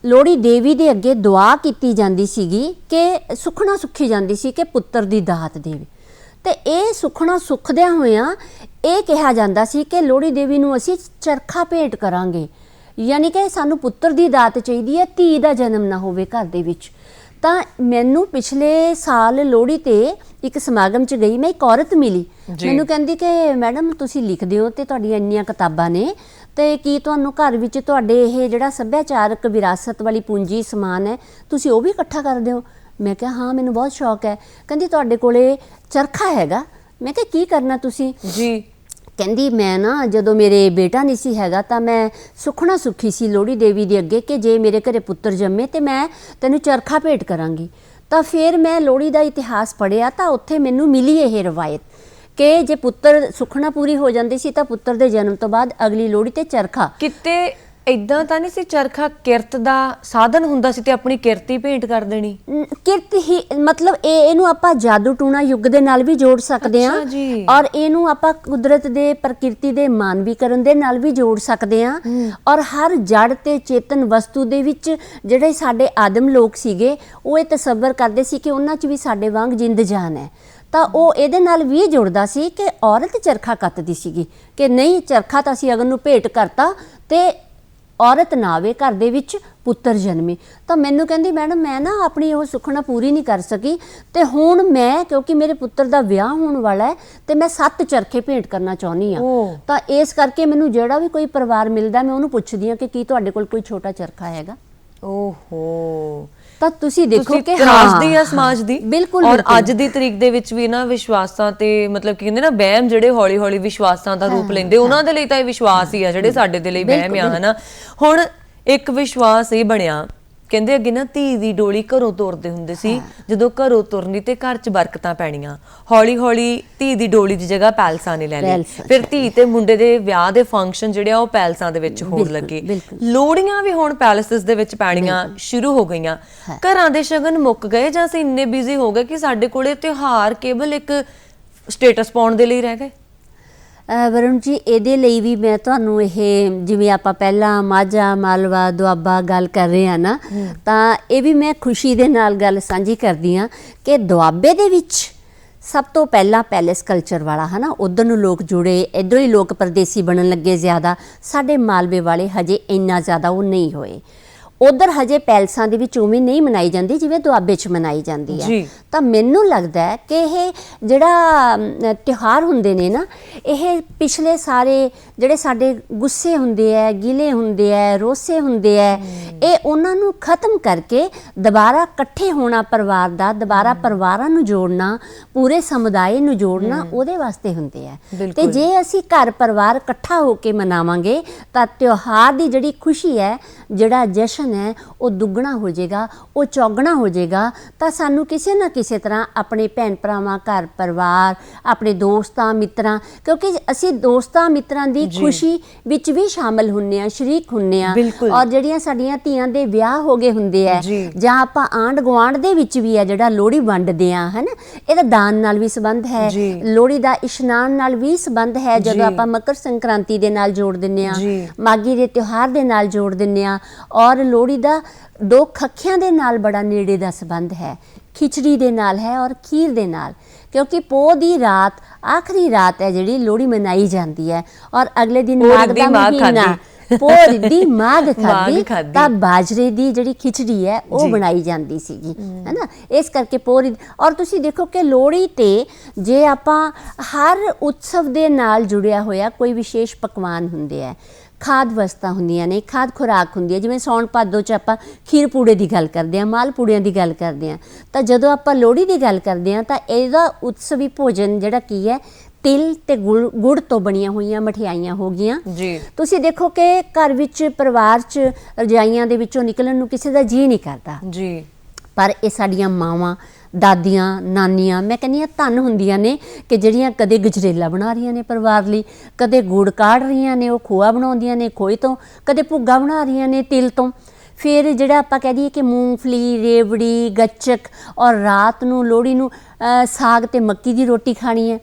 ਲੋਹੜੀ ਦੇਵੀ ਦੇ ਅੱਗੇ ਦੁਆ ਕੀਤੀ ਜਾਂਦੀ ਸੀਗੀ ਕਿ ਸੁਖਣਾ ਸੁਖੀ ਜਾਂਦੀ ਸੀ ਕਿ ਪੁੱਤਰ ਦੀ ਦਾਤ ਦੇਵੇ। ਤੇ ਇਹ ਸੁਖਣਾ ਸੁਖਦਿਆਂ ਹੋਇਆਂ ਇਹ ਕਿਹਾ ਜਾਂਦਾ ਸੀ ਕਿ ਲੋਹੜੀ ਦੇਵੀ ਨੂੰ ਅਸੀਂ ਚਰਖਾ ਭੇਟ ਕਰਾਂਗੇ, ਯਾਨੀ ਕਿ ਸਾਨੂੰ ਪੁੱਤਰ ਦੀ ਦਾਤ ਚਾਹੀਦੀ ਹੈ, ਧੀ ਦਾ ਜਨਮ ਨਾ ਹੋਵੇ ਘਰ ਦੇ ਵਿੱਚ। ਤਾਂ ਮੈਨੂੰ ਪਿਛਲੇ ਸਾਲ ਲੋਹੜੀ ਤੇ ਇੱਕ ਸਮਾਗਮ 'ਚ ਗਈ, ਮੈਂ ਇੱਕ ਔਰਤ ਮਿਲੀ, ਮੈਨੂੰ ਕਹਿੰਦੀ ਕਿ ਮੈਡਮ ਤੁਸੀਂ ਲਿਖਦੇ ਹੋ ਤੇ ਤੁਹਾਡੀਆਂ ਇੰਨੀਆਂ ਕਿਤਾਬਾਂ ਨੇ, ਤੇ ਕੀ ਤੁਹਾਨੂੰ ਘਰ ਵਿੱਚ ਤੁਹਾਡੇ ਇਹ ਜਿਹੜਾ ਸੱਭਿਆਚਾਰਕ ਵਿਰਾਸਤ ਵਾਲੀ ਪੂੰਜੀ ਸਮਾਨ ਹੈ ਤੁਸੀਂ ਉਹ ਵੀ ਇਕੱਠਾ ਕਰਦੇ ਹੋ? ਮੈਂ ਕਿਹਾ ਹਾਂ, ਮੈਨੂੰ ਬਹੁਤ ਸ਼ੌਕ ਹੈ। ਕਹਿੰਦੀ ਤੁਹਾਡੇ ਕੋਲੇ ਚਰਖਾ ਹੈਗਾ? ਮੈਂ ਕਿਹਾ ਕੀ ਕਰਨਾ ਤੁਸੀਂ ਜੀ? ਕਹਿੰਦੀ ਮੈਂ ਨਾ ਜਦੋਂ ਮੇਰੇ ਬੇਟਾ ਨਹੀਂ ਸੀ ਹੈਗਾ ਤਾਂ ਮੈਂ ਸੁਖਣਾ ਸੁਖੀ ਸੀ ਲੋਹੜੀ ਦੇਵੀ ਦੇ ਅੱਗੇ ਕਿ ਜੇ ਮੇਰੇ ਘਰੇ ਪੁੱਤਰ ਜੰਮੇ ਤੇ ਮੈਂ ਤੈਨੂੰ ਚਰਖਾ ਭੇਟ ਕਰਾਂਗੀ। ਤਾਂ ਫਿਰ ਮੈਂ ਲੋਹੜੀ ਦਾ ਇਤਿਹਾਸ ਪੜ੍ਹਿਆ ਤਾਂ ਉੱਥੇ ਮੈਨੂੰ ਮਿਲੀ ਇਹ ਰਵਾਇਤ ਕਿ ਜੇ ਪੁੱਤਰ ਸੁਖਣਾ ਪੂਰੀ ਹੋ ਜਾਂਦੀ ਸੀ ਤਾਂ ਪੁੱਤਰ ਦੇ ਜਨਮ ਤੋਂ ਬਾਅਦ ਅਗਲੀ ਲੋਹੜੀ ਤੇ ਚਰਖਾ। ਕਿਤੇ ਇਦਾਂ ਤਾਂ ਨਹੀਂ ਸੀ ਚਰਖਾ ਕਿਰਤ ਦਾ ਸਾਧਨ ਹੁੰਦਾ ਸੀ ਤੇ ਆਪਣੀ ਕਿਰਤ ਹੀ ਭੇਂਟ ਕਰ ਦੇਣੀ? ਕਿਰਤ ਹੀ ਮਤਲਬ ਇਹਨੂੰ ਆਪਾਂ ਜਾਦੂ ਟੂਣਾ ਯੁੱਗ ਦੇ ਨਾਲ ਵੀ ਜੋੜ ਸਕਦੇ ਹਾਂ, ਔਰ ਇਹਨੂੰ ਆਪਾਂ ਕੁਦਰਤ ਦੇ ਪ੍ਰਕਿਰਤੀ ਦੇ ਮਾਨਵੀਕਰਨ ਦੇ ਨਾਲ ਵੀ ਜੋੜ ਸਕਦੇ ਹਾਂ। ਔਰ ਹਰ ਜੜ ਤੇ ਚੇਤਨ ਵਸਤੂ ਦੇ ਵਿੱਚ ਜਿਹੜੇ ਸਾਡੇ ਆਦਮ ਲੋਕ ਸੀਗੇ ਉਹ ਇਹ ਤਸੱਵਰ ਕਰਦੇ ਸੀ ਕਿ ਉਹਨਾਂ 'ਚ ਵੀ ਸਾਡੇ ਵਾਂਗ ਜਿੰਦ ਜਾਨ ਹੈ। ਤਾਂ ਉਹ ਇਹਦੇ ਨਾਲ ਵੀ ਜੁੜਦਾ ਸੀ ਕਿ ਔਰਤ ਚਰਖਾ ਕੱਤਦੀ ਸੀਗੀ ਕਿ ਨਹੀਂ, ਚਰਖਾ ਤਾਂ ਅਸੀਂ ਅਗਰ ਨੂੰ ਭੇਟ ਕਰਤਾ ਤੇ ਔਰਤ ਨਾ ਆਵੇ ਘਰ ਦੇ ਵਿੱਚ, ਪੁੱਤਰ ਜਨਮੇ। ਤਾਂ ਮੈਨੂੰ ਕਹਿੰਦੀ ਮੈਡਮ ਮੈਂ ਨਾ ਆਪਣੀ ਉਹ ਸੁਖਣਾ ਪੂਰੀ ਨਹੀਂ ਕਰ ਸਕੀ ਤੇ ਹੁਣ ਮੈਂ ਕਿਉਂਕਿ ਮੇਰੇ ਪੁੱਤਰ ਦਾ ਵਿਆਹ ਹੋਣ ਵਾਲਾ ਹੈ ਤੇ ਮੈਂ 7 ਚਰਖੇ ਭੇਂਟ ਕਰਨਾ ਚਾਹੁੰਦੀ ਹਾਂ। ਤਾਂ ਇਸ ਕਰਕੇ ਮੈਨੂੰ ਜਿਹੜਾ ਵੀ ਕੋਈ ਪਰਿਵਾਰ ਮਿਲਦਾ ਮੈਂ ਉਹਨੂੰ ਪੁੱਛਦੀ ਹਾਂ ਕਿ ਕੀ ਤੁਹਾਡੇ ਕੋਲ ਕੋਈ ਛੋਟਾ ਚਰਖਾ ਹੈਗਾ? ਓਹੋ, ਤਾਂ ਤੁਸੀਂ ਦੇਖੋ ਕਿ ਤਰਾਸਦੀ ਆ ਸਮਾਜ ਦੀ। ਬਿਲਕੁਲ। ਔਰ ਅੱਜ ਦੀ ਤਰੀਕ ਦੇ ਵਿੱਚ ਵੀ ਨਾ ਵਿਸ਼ਵਾਸਾਂ ਤੇ ਮਤਲਬ ਕੀ ਕਹਿੰਦੇ ਨਾ ਵਹਿਮ ਜਿਹੜੇ ਹੌਲੀ ਹੌਲੀ ਵਿਸ਼ਵਾਸਾਂ ਦਾ ਰੂਪ ਲੈਂਦੇ, ਉਹਨਾਂ ਦੇ ਲਈ ਤਾਂ ਇਹ ਵਿਸ਼ਵਾਸ ਹੀ ਆ ਜਿਹੜੇ ਸਾਡੇ ਦੇ ਲਈ ਵਹਿਮ ਆ ਹਨਾ। ਹੁਣ ਇੱਕ ਵਿਸ਼ਵਾਸ ਇਹ ਬਣਿਆ ਕਹਿੰਦੇ ਅੱਗੇ ਨਾ ਧੀ ਦੀ ਡੋਲੀ ਘਰੋਂ ਤੋਰਦੇ ਹੁੰਦੇ ਸੀ, ਜਦੋਂ ਘਰੋਂ ਤੁਰਨੀ ਤੇ ਘਰ 'ਚ ਬਰਕਤਾਂ ਪੈਣੀਆਂ। ਹੌਲੀ ਹੌਲੀ ਧੀ ਦੀ ਡੋਲੀ ਦੀ ਜਗ੍ਹਾ ਪੈਲਸਾਂ ਨੇ ਲੈ ਲਈ, ਫਿਰ ਧੀ ਤੇ ਮੁੰਡੇ ਦੇ ਵਿਆਹ ਦੇ ਫੰਕਸ਼ਨ ਜਿਹੜੇ ਆ ਉਹ ਪੈਲਸਾਂ ਦੇ ਵਿੱਚ ਹੋਣ ਲੱਗੇ। ਲੋਹੜੀਆਂ ਵੀ ਹੁਣ ਪੈਲੇਸਿਸ ਦੇ ਵਿੱਚ ਪੈਣੀਆਂ ਸ਼ੁਰੂ ਹੋ ਗਈਆਂ। ਘਰਾਂ ਦੇ ਸ਼ਗਨ ਮੁੱਕ ਗਏ ਜਾਂ ਅਸੀਂ ਇੰਨੇ ਬਿਜ਼ੀ ਹੋ ਗਏ ਕਿ ਸਾਡੇ ਕੋਲੇ ਤਿਉਹਾਰ ਕੇਵਲ ਇੱਕ ਸਟੇਟਸ ਪਾਉਣ ਦੇ ਲਈ ਰਹਿ ਗਏ? ਵਰੁਣ ਜੀ, ਇਹਦੇ ਲਈ ਵੀ ਮੈਂ ਤੁਹਾਨੂੰ ਇਹ, ਜਿਵੇਂ ਆਪਾਂ ਪਹਿਲਾਂ ਮਾਝਾ, ਮਾਲਵਾ, ਦੁਆਬਾ ਗੱਲ ਕਰ ਰਹੇ ਹਾਂ ਨਾ, ਤਾਂ ਇਹ ਵੀ ਮੈਂ ਖੁਸ਼ੀ ਦੇ ਨਾਲ ਗੱਲ ਸਾਂਝੀ ਕਰਦੀ ਹਾਂ ਕਿ ਦੁਆਬੇ ਦੇ ਵਿੱਚ ਸਭ ਤੋਂ ਪਹਿਲਾਂ ਪੈਲੇਸ ਕਲਚਰ ਵਾਲਾ ਹੈ ਨਾ, ਉੱਧਰ ਨੂੰ ਲੋਕ ਜੁੜੇ, ਇੱਧਰੋਂ ਹੀ ਲੋਕ ਪਰਦੇਸੀ ਬਣਨ ਲੱਗੇ ਜ਼ਿਆਦਾ। ਸਾਡੇ ਮਾਲਵੇ ਵਾਲੇ ਹਜੇ ਇੰਨਾ ਜ਼ਿਆਦਾ ਉਹ ਨਹੀਂ ਹੋਏ। ਉਧਰ ਹਜੇ ਪੈਲਸਾਂ ਦੇ ਵਿੱਚ ਉਵੇਂ ਨਹੀਂ ਮਨਾਈ ਜਾਂਦੀ ਜਿਵੇਂ ਦੁਆਬੇ 'ਚ ਮਨਾਈ ਜਾਂਦੀ ਹੈ। ਤਾਂ ਮੈਨੂੰ ਲੱਗਦਾ ਹੈ ਕਿ ਇਹ ਜਿਹੜਾ ਤਿਉਹਾਰ ਹੁੰਦੇ ਨੇ ਨਾ, ਇਹ ਪਿਛਲੇ ਸਾਰੇ ਜਿਹੜੇ ਸਾਡੇ ਗੁੱਸੇ ਹੁੰਦੇ ਹੈ, ਗਿਲੇ ਹੁੰਦੇ ਹੈ, ਰੋਸੇ ਹੁੰਦੇ ਹੈ, ਇਹ ਉਹਨਾਂ ਨੂੰ ਖਤਮ ਕਰਕੇ ਦੁਬਾਰਾ ਇਕੱਠੇ ਹੋਣਾ ਪਰਿਵਾਰ ਦਾ, ਦੁਬਾਰਾ ਪਰਿਵਾਰਾਂ ਨੂੰ ਜੋੜਨਾ, ਪੂਰੇ ਸਮੁਦਾਇ ਨੂੰ ਜੋੜਨਾ, ਉਹਦੇ ਵਾਸਤੇ ਹੁੰਦੇ ਹੈ। ਤੇ ਜੇ ਅਸੀਂ ਘਰ ਪਰਿਵਾਰ ਇਕੱਠਾ ਹੋ ਕੇ ਮਨਾਵਾਂਗੇ ਤਾਂ ਤਿਉਹਾਰ ਦੀ ਜਿਹੜੀ ਖੁਸ਼ੀ ਹੈ, ਜਿਹੜਾ ਜਸ਼ਨ ਹੈ, ਉਹ ਦੁੱਗਣਾ ਹੋ ਜਾਏਗਾ, ਉਹ ਚੌਗਣਾ ਹੋ ਜਾਏਗਾ। ਤਾਂ ਸਾਨੂੰ ਕਿਸੇ ਨਾ ਕਿਸੇ ਤਰ੍ਹਾਂ ਆਪਣੇ ਭੈਣ ਭਰਾਵਾਂ, ਘਰ ਪਰਿਵਾਰ, ਆਪਣੇ ਦੋਸਤਾਂ ਮਿੱਤਰਾਂ, ਕਿਉਂਕਿ ਅਸੀਂ ਦੋਸਤਾਂ ਮਿੱਤਰਾਂ ਦੀ ਖੁਸ਼ੀ ਵਿੱਚ ਵੀ ਸ਼ਾਮਲ ਹੁੰਨੇ ਆ, ਸ਼ਰੀਕ ਹੁੰਨੇ ਆ। ਔਰ ਜਿਹੜੀਆਂ ਸਾਡੀਆਂ ਧੀਆਂ ਦੇ ਵਿਆਹ ਹੋ ਗਏ ਹੁੰਦੇ ਆ, ਜਾਂ ਆਪਾਂ ਆਂਢ ਗੁਆਂਢ ਦੇ ਵਿੱਚ ਵੀ ਆ ਜਿਹੜਾ ਲੋਹੜੀ ਵੰਡਦੇ ਆ, ਹੈ ਨਾ, ਇਹਦਾ ਦਾਨ ਨਾਲ ਵੀ ਸੰਬੰਧ ਹੈ, ਲੋਹੜੀ ਦਾ ਇਸ਼ਨਾਨ ਨਾਲ ਵੀ ਸੰਬੰਧ ਹੈ। ਜਦੋਂ ਆਪਾਂ ਮਕਰ ਸੰਕ੍ਰਾਂਤੀ ਦੇ ਨਾਲ ਜੋੜ ਦਿੰਨੇ ਆ, ਮਾਘੀ ਦੇ ਤਿਉਹਾਰ ਦੇ ਨਾਲ ਜੋੜ ਦਿੰਨੇ ਆ, ਔਰ ਲੋਹੜੀ ਦਾ ਦੋ ਖੱਖਿਆਂ ਦੇ ਨਾਲ ਬੜਾ ਨੇੜੇ ਦਾ ਸੰਬੰਧ ਹੈ, ਖਿਚੜੀ ਦੇ ਨਾਲ ਹੈ ਔਰ ਖੀਰ ਦੇ ਨਾਲ, ਕਿਉਂਕਿ ਪੋਹ ਦੀ ਰਾਤ, ਆਖਰੀ ਰਾਤ ਹੈ ਜਿਹੜੀ ਲੋਹੜੀ ਮਨਾਈ ਜਾਂਦੀ ਹੈ। ਔਰ ਅਗਲੇ ਦਿਨ ਮਾਘ ਦਾ ਮਹੀਨਾ, ਪੋਹ ਦੀ ਮਾਘ ਖਾਧੀ ਤਾਂ ਬਾਜਰੇ ਦੀ ਜਿਹੜੀ ਖਿਚੜੀ ਹੈ ਉਹ ਬਣਾਈ ਜਾਂਦੀ ਸੀਗੀ, ਹੈ ਨਾ। ਇਸ ਕਰਕੇ ਪੋਹ, ਔਰ ਤੁਸੀਂ ਦੇਖੋ ਕਿ ਲੋਹੜੀ ਤੇ ਜੇ ਆਪਾਂ ਹਰ ਉਤਸਵ ਦੇ ਨਾਲ ਜੁੜਿਆ ਹੋਇਆ ਕੋਈ ਵਿਸ਼ੇਸ਼ ਪਕਵਾਨ ਹੁੰਦੇ ਹੈ, ਖਾਦ ਵਸਤਾਂ ਹੁੰਦੀਆਂ ਨੇ, ਖਾਦ ਖੁਰਾਕ ਹੁੰਦੀ ਹੈ। ਜਿਵੇਂ ਸੌਣ ਭਾਦੋ 'ਚ ਆਪਾਂ ਖੀਰ ਪੂੜੇ ਦੀ ਗੱਲ ਕਰਦੇ ਹਾਂ, ਮਾਲ ਪੂੜਿਆਂ ਦੀ ਗੱਲ ਕਰਦੇ ਹਾਂ, ਤਾਂ ਜਦੋਂ ਆਪਾਂ ਲੋਹੜੀ ਦੀ ਗੱਲ ਕਰਦੇ ਹਾਂ ਤਾਂ ਇਹਦਾ ਉਤਸਵੀ ਭੋਜਨ ਜਿਹੜਾ ਕੀ ਹੈ, ਤਿਲ ਤੇ ਗੁੜ ਤੋਂ ਬਣੀਆਂ ਹੋਈਆਂ ਮਠਿਆਈਆਂ ਹੋ ਗਈਆਂ। ਤੁਸੀਂ ਦੇਖੋ ਕਿ ਘਰ ਵਿੱਚ, ਪਰਿਵਾਰ 'ਚ, ਰਜਾਈਆਂ ਦੇ ਵਿੱਚੋਂ ਨਿਕਲਣ ਨੂੰ ਕਿਸੇ ਦਾ ਜੀਅ ਨਹੀਂ ਕਰਦਾ, ਪਰ ਇਹ ਸਾਡੀਆਂ ਮਾਵਾਂ, ਦਾਦੀਆਂ, ਨਾਨੀਆਂ, ਮੈਂ ਕਹਿੰਦੀ ਹਾਂ ਧੰਨ ਹੁੰਦੀਆਂ ਨੇ ਕਿ ਜਿਹੜੀਆਂ ਕਦੇ ਗਜਰੇਲਾ ਬਣਾ ਰਹੀਆਂ ਨੇ ਪਰਿਵਾਰ ਲਈ, ਕਦੇ ਗੁੜ ਕਾੜ ਰਹੀਆਂ ਨੇ, ਉਹ ਖੋਆ ਬਣਾਉਂਦੀਆਂ ਨੇ ਖੋਏ ਤੋਂ, ਕਦੇ ਭੁੱਗਾ ਬਣਾ ਰਹੀਆਂ ਨੇ ਤਿਲ ਤੋਂ, ਫਿਰ ਜਿਹੜਾ ਆਪਾਂ ਕਹਿ ਦਈਏ ਕਿ ਮੂੰਗਫਲੀ, ਰੇਵੜੀ, ਗੱਚਕ, ਔਰ ਰਾਤ ਨੂੰ ਲੋਹੜੀ ਨੂੰ ਸਾਗ ਤੇ ਮੱਕੀ ਦੀ ਰੋਟੀ ਖਾਣੀ ਹੈ।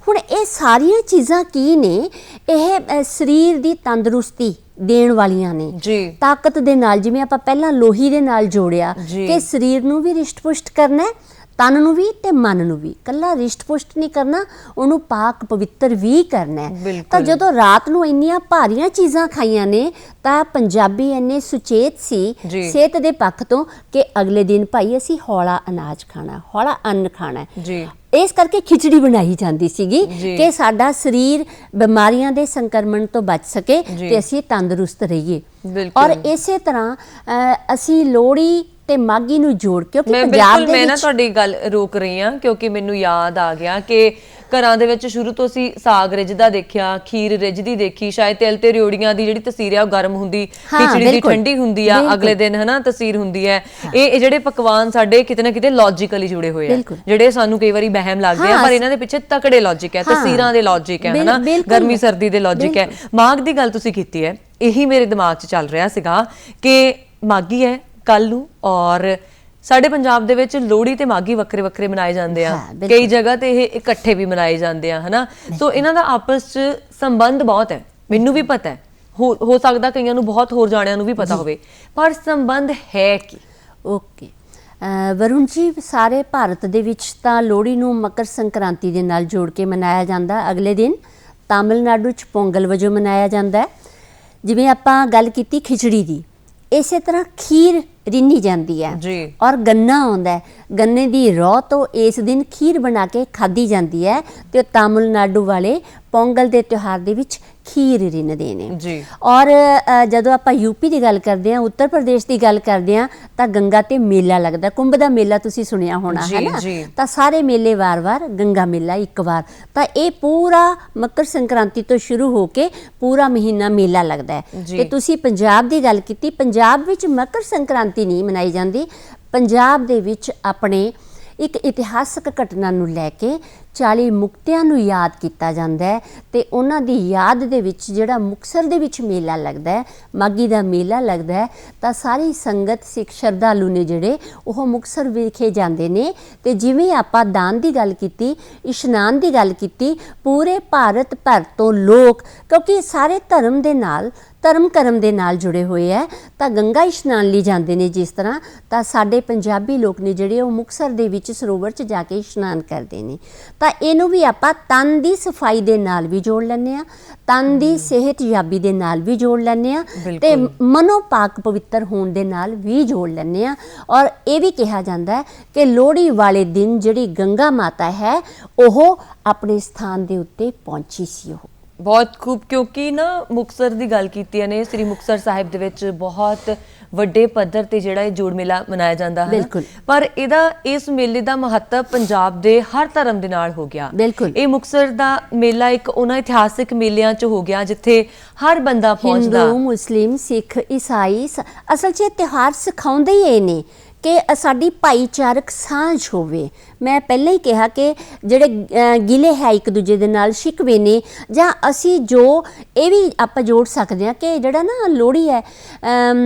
ਹੁਣ ਇਹ ਸਾਰੀਆਂ ਚੀਜ਼ਾਂ ਕੀ ਨੇ, ਇਹ ਸਰੀਰ ਦੀ ਤੰਦਰੁਸਤੀ ਦੇਣ ਵਾਲੀਆਂ ਨੇ, ਤਾਕਤ ਦੇ ਨਾਲ। ਜਿਵੇਂ ਆਪਾਂ ਪਹਿਲਾਂ ਲੋਹੀ ਦੇ ਨਾਲ ਜੋੜਿਆ ਕਿ ਸਰੀਰ ਨੂੰ ਵੀ ਰਿਸ਼ਟ ਪੁਸ਼ਟ ਕਰਨਾ, ਤਨ ਨੂੰ ਵੀ ਤੇ ਮਨ ਨੂੰ ਵੀ, ਕੱਲਾ ਰਿਸ਼ਟ ਪੁਸ਼ਟ ਨਹੀਂ ਕਰਨਾ, ਉਹਨੂੰ ਪਾਕ ਪਵਿੱਤਰ ਵੀ ਕਰਨਾ ਹੈ। ਤਾਂ ਜਦੋਂ ਰਾਤ ਨੂੰ ਇੰਨੀਆਂ ਭਾਰੀਆਂ ਚੀਜ਼ਾਂ ਖਾਈਆਂ ਨੇ ਤਾਂ ਪੰਜਾਬੀ ਇੰਨੇ ਸੁਚੇਤ ਸੀ ਸਿਹਤ ਦੇ ਪੱਖ ਤੋਂ ਕਿ ਅਗਲੇ ਦਿਨ ਭਾਈ ਅਸੀਂ ਹੌਲਾ ਅਨਾਜ ਖਾਣਾ, ਹੌਲਾ ਅੰਨ ਖਾਣਾ। ਇਸ ਕਰਕੇ ਖਿਚੜੀ ਬਣਾਈ ਜਾਂਦੀ ਸੀਗੀ ਕਿ ਸਾਡਾ ਸਰੀਰ ਬਿਮਾਰੀਆਂ ਦੇ ਸੰਕਰਮਣ ਤੋਂ ਬਚ ਸਕੇ ਤੇ ਅਸੀਂ ਤੰਦਰੁਸਤ ਰਹੀਏ। ਔਰ ਇਸੇ ਤਰ੍ਹਾਂ ਅਸੀਂ ਲੋਹੜੀ ਤੇ ਮਾਘੀ ਨੂੰ ਜੋੜ, ਕਿਉਂਕਿ ਪੰਜਾਬ ਦੇ ਵਿੱਚ, ਮੈਂ ਨਾ ਤੁਹਾਡੀ ਗੱਲ ਰੋਕ ਰਹੀ ਹਾਂ ਕਿਉਂਕਿ ਮੈਨੂੰ ਯਾਦ ਆ ਗਿਆ ਕਿ ਘਰਾਂ ਦੇ ਵਿੱਚ ਸ਼ੁਰੂ ਤੋਂ ਅਸੀਂ ਸਾਗ ਰਿੱਝਦਾ ਦੇਖਿਆ, ਖੀਰ ਰਿੱਝਦੀ ਦੇਖੀ, ਸ਼ਾਇਦ ਤਿਲ ਤੇ ਰਿਓੜੀਆਂ ਦੀ ਜਿਹੜੀ ਤਸੀਰ ਆ ਉਹ ਗਰਮ ਹੁੰਦੀ, ਖਿਚੜੀ ਦੀ ਠੰਡੀ ਹੁੰਦੀ ਆ, ਅਗਲੇ ਦਿਨ ਹਨਾ ਤਸੀਰ ਹੁੰਦੀ ਹੈ। ਇਹ ਜਿਹੜੇ ਪਕਵਾਨ ਸਾਡੇ ਕਿਤੇ ਨਾ ਕਿਤੇ ਲੌਜੀਕਲੀ ਜੁੜੇ ਹੋਏ ਆ, ਜਿਹੜੇ ਸਾਨੂੰ ਕਈ ਵਾਰੀ ਵਹਿਮ ਲੱਗਦੇ ਆ, ਪਰ ਇਹਨਾਂ ਦੇ ਪਿੱਛੇ ਤਕੜੇ ਲੌਜਿਕ ਹੈ, ਤਸੀਰਾਂ ਦੇ ਲੌਜਿਕ ਹੈ, ਹਨਾ, ਗਰਮੀ ਸਰਦੀ ਦੇ ਲੌਜਿਕ ਹੈ। ਮਾਘ ਦੀ ਗੱਲ ਤੁਸੀਂ ਕੀਤੀ ਹੈ, ਇਹੀ ਮੇਰੇ ਦਿਮਾਗ 'ਚ ਚੱਲ ਰਿਹਾ ਸੀਗਾ ਕਿ ਮਾਘੀ ਹੈ ਕੱਲ ਨੂੰ, ਔਰ ਸਾਡੇ ਪੰਜਾਬ ਦੇ ਵਿੱਚ ਲੋਹੜੀ ਤੇ ਮਾਘੀ ਵੱਖਰੇ ਵੱਖਰੇ ਮਨਾਏ ਜਾਂਦੇ ਆ, ਕਈ ਜਗ੍ਹਾ ਤੇ ਇਹ ਇਕੱਠੇ ਵੀ ਮਨਾਏ ਜਾਂਦੇ ਆ, ਹਨਾ। ਸੋ ਇਹਨਾਂ ਦਾ ਆਪਸ 'ਚ ਸੰਬੰਧ ਬਹੁਤ ਹੈ, ਮੈਨੂੰ ਵੀ ਪਤਾ ਹੈ, ਹੋ ਸਕਦਾ ਕਈਆਂ ਨੂੰ, ਬਹੁਤ ਹੋਰ ਜਾਣਿਆਂ ਨੂੰ ਵੀ ਪਤਾ ਹੋਵੇ, ਪਰ ਸੰਬੰਧ ਹੈ ਕੀ? ਓਕੇ ਵਰੁਣ ਜੀ, ਸਾਰੇ ਭਾਰਤ ਦੇ ਵਿੱਚ ਤਾਂ ਲੋਹੜੀ ਨੂੰ ਮਕਰ ਸੰਕ੍ਰਾਂਤੀ ਦੇ ਨਾਲ ਜੋੜ ਕੇ ਮਨਾਇਆ ਜਾਂਦਾ। ਅਗਲੇ ਦਿਨ ਤਾਮਿਲਨਾਡੂ 'ਚ ਪੋਂਗਲ ਵਜੋਂ ਮਨਾਇਆ ਜਾਂਦਾ। ਜਿਵੇਂ ਆਪਾਂ ਗੱਲ ਕੀਤੀ ਖਿਚੜੀ ਦੀ, ਇਸੇ ਤਰ੍ਹਾਂ ਖੀਰ ਰਿੰਨੀ ਜਾਂਦੀ ਹੈ ਔਰ ਗੰਨਾ ਆਉਂਦਾ ਹੈ, ਗੰਨੇ ਦੀ ਰੋਹ ਤੋਂ ਇਸ ਦਿਨ ਖੀਰ ਬਣਾ ਕੇ ਖਾਧੀ ਜਾਂਦੀ ਹੈ। ਤੇ ਤਾਮਿਲਨਾਡੂ ਵਾਲੇ ਪੋਂਗਲ ਦੇ ਤਿਉਹਾਰ ਦੇ ਵਿੱਚ ਖੀਰ ਰਿੰਨ੍ਹਦੇ ਨੇ ਜੀ। ਔਰ ਜਦੋਂ ਆਪਾਂ ਯੂਪੀ ਦੀ ਗੱਲ ਕਰਦੇ ਹਾਂ, ਉੱਤਰ ਪ੍ਰਦੇਸ਼ ਦੀ ਗੱਲ ਕਰਦੇ ਹਾਂ, ਤਾਂ ਗੰਗਾ ਤੇ ਮੇਲਾ ਲੱਗਦਾ, ਕੁੰਭ ਦਾ ਮੇਲਾ ਤੁਸੀਂ ਸੁਣਿਆ ਹੋਣਾ ਹੈ ਨਾ। ਜੀ। ਤਾਂ ਸਾਰੇ ਮੇਲੇ ਵਾਰ-ਵਾਰ, ਗੰਗਾ ਮੇਲਾ ਇੱਕ ਵਾਰ। ਤਾਂ ਇਹ ਪੂਰਾ ਮਕਰ ਸੰਕ੍ਰਾਂਤੀ ਤੋਂ ਸ਼ੁਰੂ ਹੋ ਕੇ ਪੂਰਾ ਮਹੀਨਾ ਮੇਲਾ ਲੱਗਦਾ ਹੈ। ਤੇ ਤੁਸੀਂ ਪੰਜਾਬ ਦੀ ਗੱਲ ਕੀਤੀ, ਪੰਜਾਬ ਵਿੱਚ ਮਕਰ ਸੰਕ੍ਰਾਂਤੀ ਨਹੀਂ ਮਨਾਈ ਜਾਂਦੀ। ਪੰਜਾਬ ਦੇ ਵਿੱਚ ਆਪਣੇ ਇੱਕ ਇਤਿਹਾਸਕ ਘਟਨਾ ਨੂੰ ਲੈ ਕੇ 40 ਮੁਕਤਿਆਂ ਨੂੰ ਯਾਦ ਕੀਤਾ ਜਾਂਦਾ ਹੈ ਤੇ ਉਹਨਾਂ ਦੀ ਯਾਦ ਦੇ ਵਿੱਚ ਜਿਹੜਾ ਮੁਕਤਸਰ ਦੇ ਵਿੱਚ ਮੇਲਾ ਲੱਗਦਾ ਹੈ, ਮਾਘੀ ਦਾ ਮੇਲਾ ਲੱਗਦਾ ਹੈ, ਤਾਂ ਸਾਰੀ ਸੰਗਤ, ਸਿੱਖ ਸ਼ਰਧਾਲੂ ਨੇ ਜਿਹੜੇ ਉਹ ਮੁਕਤਸਰ ਵਿਖੇ ਜਾਂਦੇ ਨੇ। ਤੇ ਜਿਵੇਂ ਆਪਾਂ ਦਾਨ ਦੀ ਗੱਲ ਕੀਤੀ, ਇਸ਼ਨਾਨ ਦੀ ਗੱਲ ਕੀਤੀ, ਪੂਰੇ ਭਾਰਤ ਭਰ ਤੋਂ ਲੋਕ, ਕਿਉਂਕਿ ਸਾਰੇ ਧਰਮ ਦੇ ਨਾਲ, ਧਰਮ ਕਰਮ ਦੇ ਨਾਲ ਜੁੜੇ ਹੋਏ ਹੈ, ਤਾਂ ਗੰਗਾ ਇਸ਼ਨਾਨ ਲਈ ਜਾਂਦੇ ਨੇ। ਜਿਸ ਤਰ੍ਹਾਂ ਤਾਂ ਸਾਡੇ ਪੰਜਾਬੀ ਲੋਕ ਨੇ ਜਿਹੜੇ ਉਹ ਮੁਕਤਸਰ ਦੇ ਵਿੱਚ ਸਰੋਵਰ 'ਚ ਜਾ ਕੇ ਇਸ਼ਨਾਨ ਕਰਦੇ ਨੇ। ਤਾਂ ਇਹਨੂੰ ਵੀ ਆਪਾਂ ਤਨ ਦੀ ਸਫਾਈ ਦੇ ਨਾਲ ਵੀ ਜੋੜ ਲੈਂਦੇ ਹਾਂ, ਤਨ ਦੀ ਸਿਹਤਯਾਬੀ ਦੇ ਨਾਲ ਵੀ ਜੋੜ ਲੈਂਦੇ ਹਾਂ, ਤੇ ਮਨੋ ਪਾਕ ਪਵਿੱਤਰ ਹੋਣ ਦੇ ਨਾਲ ਵੀ ਜੋੜ ਲੈਂਦੇ ਹਾਂ। ਔਰ ਇਹ ਵੀ ਕਿਹਾ ਜਾਂਦਾ ਹੈ ਕਿ ਲੋਹੜੀ ਵਾਲੇ ਦਿਨ ਜਿਹੜੀ ਗੰਗਾ ਮਾਤਾ ਹੈ ਉਹ ਆਪਣੇ ਸਥਾਨ ਦੇ ਉੱਤੇ ਪਹੁੰਚੀ ਸੀ। ਉਹ ਬਹੁਤ ਖੂਬ, ਕਿਉਂਕਿ ਨਾ ਮੁਕਤਸਰ ਦੀ ਗੱਲ ਕੀਤੀ ਨੇ, ਸ੍ਰੀ ਮੁਕਤਸਰ ਸਾਹਿਬ ਦੇ ਵਿੱਚ ਬਹੁਤ ਵੱਡੇ ਪੱਧਰ ਤੇ ਜਿਹੜਾ ਇਹ ਜੋੜ ਮੇਲਾ ਮਨਾਇਆ ਜਾਂਦਾ ਹੈ। ਪਰ ਇਸ ਮੇਲੇ ਦਾ ਮਹੱਤਵ ਪੰਜਾਬ ਦੇ ਹਰ ਧਰਮ ਦੇ ਨਾਲ ਹੋ ਗਿਆ। ਇਹ ਮੁਕਤਸਰ ਦਾ ਮੇਲਾ ਇੱਕ ਉਹਨਾਂ ਇਤਿਹਾਸਿਕ ਮੇਲਿਆਂ 'ਚ ਹੋ ਗਿਆ ਜਿੱਥੇ ਹਰ ਬੰਦਾ ਪਹੁੰਚਦਾ, ਹਿੰਦੂ, ਮੁਸਲਿਮ, ਸਿੱਖ, ਈਸਾਈ। ਅਸਲ 'ਚ ਇਹ ਤਿਉਹਾਰ ਸਿਖਾਉਂਦੇ ਹੀ ਇਹ ਨੇ ਕਿ ਸਾਡੀ ਭਾਈਚਾਰਕ ਸਾਂਝ ਹੋਵੇ। ਮੈਂ ਪਹਿਲਾਂ ਹੀ ਕਿਹਾ ਕਿ ਜਿਹੜੇ ਗਿਲੇ ਹੈ ਇੱਕ ਦੂਜੇ ਦੇ ਨਾਲ, ਸ਼ਿਕਵੇ ਨੇ, ਜਾਂ ਅਸੀਂ ਜੋ ਇਹ ਵੀ ਆਪਾਂ ਜੋੜ ਸਕਦੇ ਹਾਂ ਕਿ ਜਿਹੜਾ ਨਾ ਲੋਹੜੀ ਹੈ,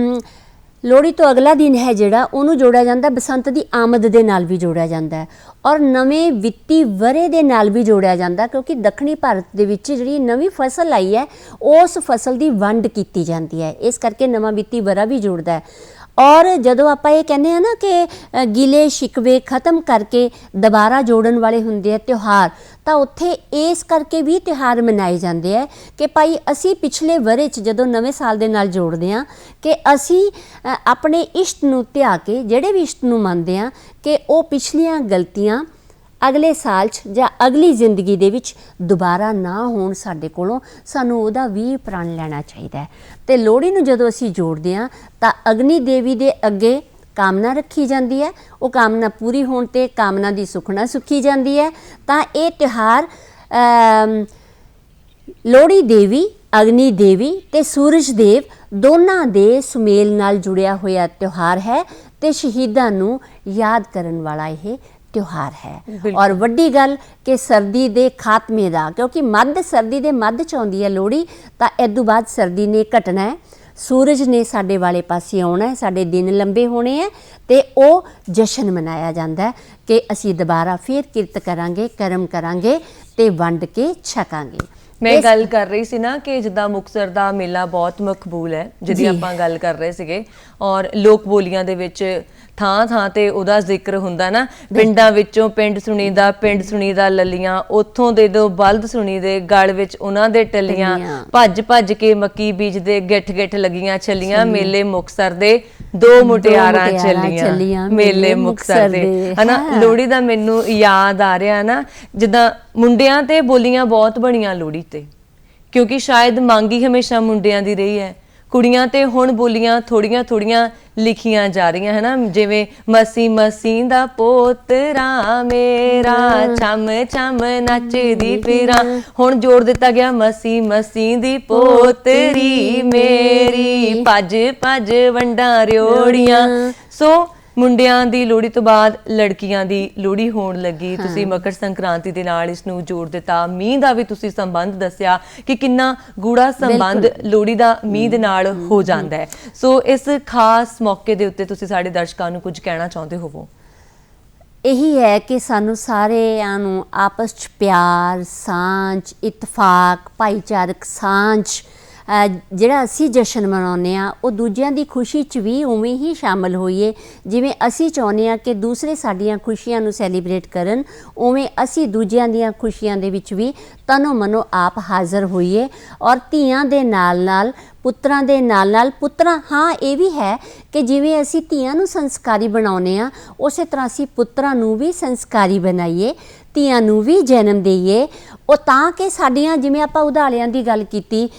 ਲੋਹੜੀ ਤੋਂ ਅਗਲਾ ਦਿਨ ਹੈ ਜਿਹੜਾ, ਉਹਨੂੰ ਜੋੜਿਆ ਜਾਂਦਾ ਬਸੰਤ ਦੀ ਆਮਦ ਦੇ ਨਾਲ ਵੀ ਜੋੜਿਆ ਜਾਂਦਾ ਹੈ, ਔਰ ਨਵੇਂ ਵਿੱਤੀ ਵਰੇ ਦੇ ਨਾਲ ਵੀ ਜੋੜਿਆ ਜਾਂਦਾ, ਕਿਉਂਕਿ ਦੱਖਣੀ ਭਾਰਤ ਦੇ ਵਿੱਚ ਜਿਹੜੀ ਨਵੀਂ ਫਸਲ ਆਈ ਹੈ ਉਸ ਫਸਲ ਦੀ ਵੰਡ ਕੀਤੀ ਜਾਂਦੀ ਹੈ, ਇਸ ਕਰਕੇ ਨਵਾਂ ਵਿੱਤੀ ਵਰਾ ਵੀ ਜੁੜਦਾ ਹੈ। ਔਰ ਜਦੋਂ ਆਪਾਂ ਇਹ ਕਹਿੰਦੇ ਹਾਂ ਨਾ ਕਿ ਗਿਲੇ ਸ਼ਿਕਵੇ ਖਤਮ ਕਰਕੇ ਦੁਬਾਰਾ ਜੋੜਨ ਵਾਲੇ ਹੁੰਦੇ ਆ ਤਿਉਹਾਰ, ਤਾਂ ਉੱਥੇ ਇਸ ਕਰਕੇ ਵੀ ਤਿਉਹਾਰ ਮਨਾਏ ਜਾਂਦੇ ਆ ਕਿ ਭਾਈ ਅਸੀਂ ਪਿਛਲੇ ਵਰੇ 'ਚ ਜਦੋਂ ਨਵੇਂ ਸਾਲ ਦੇ ਨਾਲ ਜੋੜਦੇ ਹਾਂ ਕਿ ਅਸੀਂ ਆਪਣੇ ਇਸ਼ਟ ਨੂੰ ਧਿਆ ਕੇ, ਜਿਹੜੇ ਵੀ ਇਸ਼ਟ ਨੂੰ ਮੰਨਦੇ ਹਾਂ, ਕਿ ਉਹ ਪਿਛਲੀਆਂ ਗਲਤੀਆਂ ਅਗਲੇ ਸਾਲ 'ਚ ਜਾਂ ਅਗਲੀ ਜ਼ਿੰਦਗੀ ਦੇ ਵਿੱਚ ਦੁਬਾਰਾ ਨਾ ਹੋਣ ਸਾਡੇ ਕੋਲੋਂ, ਸਾਨੂੰ ਉਹਦਾ ਵੀ ਪ੍ਰਣ ਲੈਣਾ ਚਾਹੀਦਾ ਹੈ। ਅਤੇ ਲੋਹੜੀ ਨੂੰ ਜਦੋਂ ਅਸੀਂ ਜੋੜਦੇ ਹਾਂ ਤਾਂ ਅਗਨੀ ਦੇਵੀ ਦੇ ਅੱਗੇ ਕਾਮਨਾ ਰੱਖੀ ਜਾਂਦੀ ਹੈ, ਉਹ ਕਾਮਨਾ ਪੂਰੀ ਹੋਣ 'ਤੇ ਕਾਮਨਾ ਦੀ ਸੁਖਣਾ ਸੁੱਖੀ ਜਾਂਦੀ ਹੈ। ਤਾਂ ਇਹ ਤਿਉਹਾਰ ਲੋਹੜੀ ਦੇਵੀ, ਅਗਨੀ ਦੇਵੀ ਅਤੇ ਸੂਰਜ ਦੇਵ ਦੋਨਾਂ ਦੇ ਸੁਮੇਲ ਨਾਲ ਜੁੜਿਆ ਹੋਇਆ ਤਿਉਹਾਰ ਹੈ ਅਤੇ ਸ਼ਹੀਦਾਂ ਨੂੰ ਯਾਦ ਕਰਨ ਵਾਲਾ ਇਹ ਤਿਉਹਾਰ ਹੈ। ਔਰ ਵੱਡੀ ਗੱਲ ਕਿ ਸਰਦੀ ਦੇ ਖਾਤਮੇ ਦਾ, ਕਿਉਂਕਿ ਸਰਦੀ ਦੇ ਮੱਧ 'ਚ ਆਉਂਦੀ ਹੈ ਲੋਹੜੀ, ਤਾਂ ਇਸ ਤੋਂ ਬਾਅਦ ਸਰਦੀ ਨੇ ਘਟਣਾ ਹੈ, ਸੂਰਜ ਨੇ ਸਾਡੇ ਵਾਲੇ ਪਾਸੇ ਆਉਣਾ ਹੈ, ਸਾਡੇ ਦਿਨ ਲੰਬੇ ਹੋਣੇ ਹੈ, ਅਤੇ ਉਹ ਜਸ਼ਨ ਮਨਾਇਆ ਜਾਂਦਾ ਹੈ ਕਿ ਅਸੀਂ ਦੁਬਾਰਾ ਫਿਰ ਕਿਰਤ ਕਰਾਂਗੇ, ਕਰਮ ਕਰਾਂਗੇ ਅਤੇ ਵੰਡ ਕੇ ਛਕਾਂਗੇ। ਮੈਂ ਗੱਲ ਕਰ ਰਹੀ ਸੀ ਨਾ ਕਿ ਜਿੱਦਾਂ ਮੁਕਤਸਰ ਦਾ ਮੇਲਾ ਬਹੁਤ ਮਕਬੂਲ ਹੈ, ਜਿਹਦੀ ਆਪਾਂ ਗੱਲ ਕਰ ਰਹੇ ਸੀਗੇ, ਔਰ ਲੋਕ ਬੋਲੀਆਂ ਦੇ ਵਿੱਚ ਥਾਂ ਥਾਂ ਤੇ ਉਹਦਾ ਜ਼ਿਕਰ ਹੁੰਦਾ ਨਾ, ਪਿੰਡਾਂ ਵਿੱਚੋਂ ਪਿੰਡ ਸੁਣੀਦਾ ਲੱਲੀਆਂ, ਉੱਥੋਂ ਦੇ ਦੋ ਬਲਦ ਸੁਣੀਦੇ, ਗਲ ਵਿੱਚ ਉਹਨਾਂ ਦੇ ਟੱਲੀਆਂ, ਭੱਜ ਭੱਜ ਕੇ ਮੱਕੀ ਬੀਜਦੇ, ਗਿੱਠ ਲੱਗੀਆਂ ਛੱਲੀਆਂ, ਮੇਲੇ ਮੁਕਤਸਰ ਦੇ ਦੋ ਮੁਟਿਆਰਾਂ ਚੱਲੀਆਂ, ਮੇਲੇ ਮੁਕਤਸਰ ਦੇ, ਹਨਾ। ਲੋਹੜੀ ਦਾ ਮੈਨੂੰ ਯਾਦ ਆ ਰਿਹਾ ਨਾ, ਜਿੱਦਾਂ ਮੁੰਡਿਆਂ ਤੇ ਬੋਲੀਆਂ ਬਹੁਤ ਬਣੀਆਂ ਲੋਹੜੀ ਤੇ, ਕਿਉਂਕਿ ਸ਼ਾਇਦ ਮੰਗ ਹੀ ਹਮੇਸ਼ਾ ਮੁੰਡਿਆਂ ਦੀ ਰਹੀ ਹੈ। ਕੁੜੀਆਂ ਤੇ ਹੁਣ ਬੋਲੀਆਂ ਥੋੜੀਆਂ ਲਿਖੀਆਂ ਜਾ ਰਹੀਆਂ ਹੈ ਨਾ, ਜਿਵੇਂ ਮਸੀਂ ਦਾ ਪੋਤਰਾ ਮੇਰਾ, ਛਮ ਛਮ ਨੱਚਦੀ ਫਿਰਾਂ, ਹੁਣ ਜੋੜ ਦਿੱਤਾ ਗਿਆ ਮਸੀਂ ਦੀ ਪੋਤਰੀ ਮੇਰੀ, ਭੱਜ ਭੱਜ ਵੰਡਾਂ ਰਿਓੜੀਆਂ। ਸੋ ਮੁੰਡਿਆਂ ਦੀ ਲੋਹੜੀ ਤੋਂ ਬਾਅਦ ਲੜਕੀਆਂ ਦੀ ਲੋਹੜੀ ਹੋਣ ਲੱਗੀ। ਤੁਸੀਂ ਮਕਰ ਸੰਕ੍ਰਾਂਤੀ ਦੇ ਨਾਲ ਇਸ ਨੂੰ ਜੋੜ ਦਿੱਤਾ। ਮੀਂਹ ਦਾ ਵੀ ਤੁਸੀਂ ਸੰਬੰਧ ਦੱਸਿਆ ਕਿ ਕਿੰਨਾ ਗੂੜਾ ਸੰਬੰਧ ਲੋਹੜੀ ਦਾ ਮੀਂਹ ਦੇ ਨਾਲ ਹੋ ਜਾਂਦਾ ਹੈ। ਸੋ ਇਸ ਖਾਸ ਮੌਕੇ ਦੇ ਉੱਤੇ ਤੁਸੀਂ ਸਾਡੇ ਦਰਸ਼ਕਾਂ ਨੂੰ ਕੁਝ ਕਹਿਣਾ ਚਾਹੁੰਦੇ ਹੋਵੋ? ਇਹੀ ਹੈ ਕਿ ਸਾਨੂੰ ਸਾਰਿਆਂ ਨੂੰ ਆਪਸ 'ਚ ਪਿਆਰ, ਸਾਂਝ, ਇਤਫਾਕ, ਭਾਈਚਾਰਕ ਸਾਂਝ, ਜਿਹੜਾ ਅਸੀਂ ਜਸ਼ਨ ਮਨਾਉਂਦੇ ਹਾਂ, ਉਹ ਦੂਜਿਆਂ ਦੀ ਖੁਸ਼ੀ 'ਚ ਵੀ ਉਵੇਂ ਹੀ ਸ਼ਾਮਲ ਹੋਈਏ। ਜਿਵੇਂ ਅਸੀਂ ਚਾਹੁੰਦੇ ਹਾਂ ਕਿ ਦੂਸਰੇ ਸਾਡੀਆਂ ਖੁਸ਼ੀਆਂ ਨੂੰ ਸੈਲੀਬ੍ਰੇਟ ਕਰਨ, ਉਵੇਂ ਅਸੀਂ ਦੂਜਿਆਂ ਦੀਆਂ ਖੁਸ਼ੀਆਂ ਦੇ ਵਿੱਚ ਵੀ ਤਨੋ ਮਨੋ ਆਪ ਹਾਜ਼ਰ ਹੋਈਏ। ਔਰ ਧੀਆਂ ਦੇ ਨਾਲ ਪੁੱਤਰਾਂ ਦੇ ਨਾਲ ਪੁੱਤਰਾਂ, ਹਾਂ ਇਹ ਵੀ ਹੈ ਕਿ ਜਿਵੇਂ ਅਸੀਂ ਧੀਆਂ ਨੂੰ ਸੰਸਕਾਰੀ ਬਣਾਉਂਦੇ ਹਾਂ, ਉਸੇ ਤਰ੍ਹਾਂ ਅਸੀਂ ਪੁੱਤਰਾਂ ਨੂੰ ਵੀ ਸੰਸਕਾਰੀ ਬਣਾਈਏ ਧੀਆਂ ਨੂੰ ਵੀ ਜਨਮ ਦੇਈਏ। ਉਹ ਤਾਂ ਕਿ ਸਾਡੀਆਂ, ਜਿਵੇਂ ਆਪਾਂ ਉਧਾਲਿਆਂ ਦੀ ਗੱਲ ਕੀਤੀ,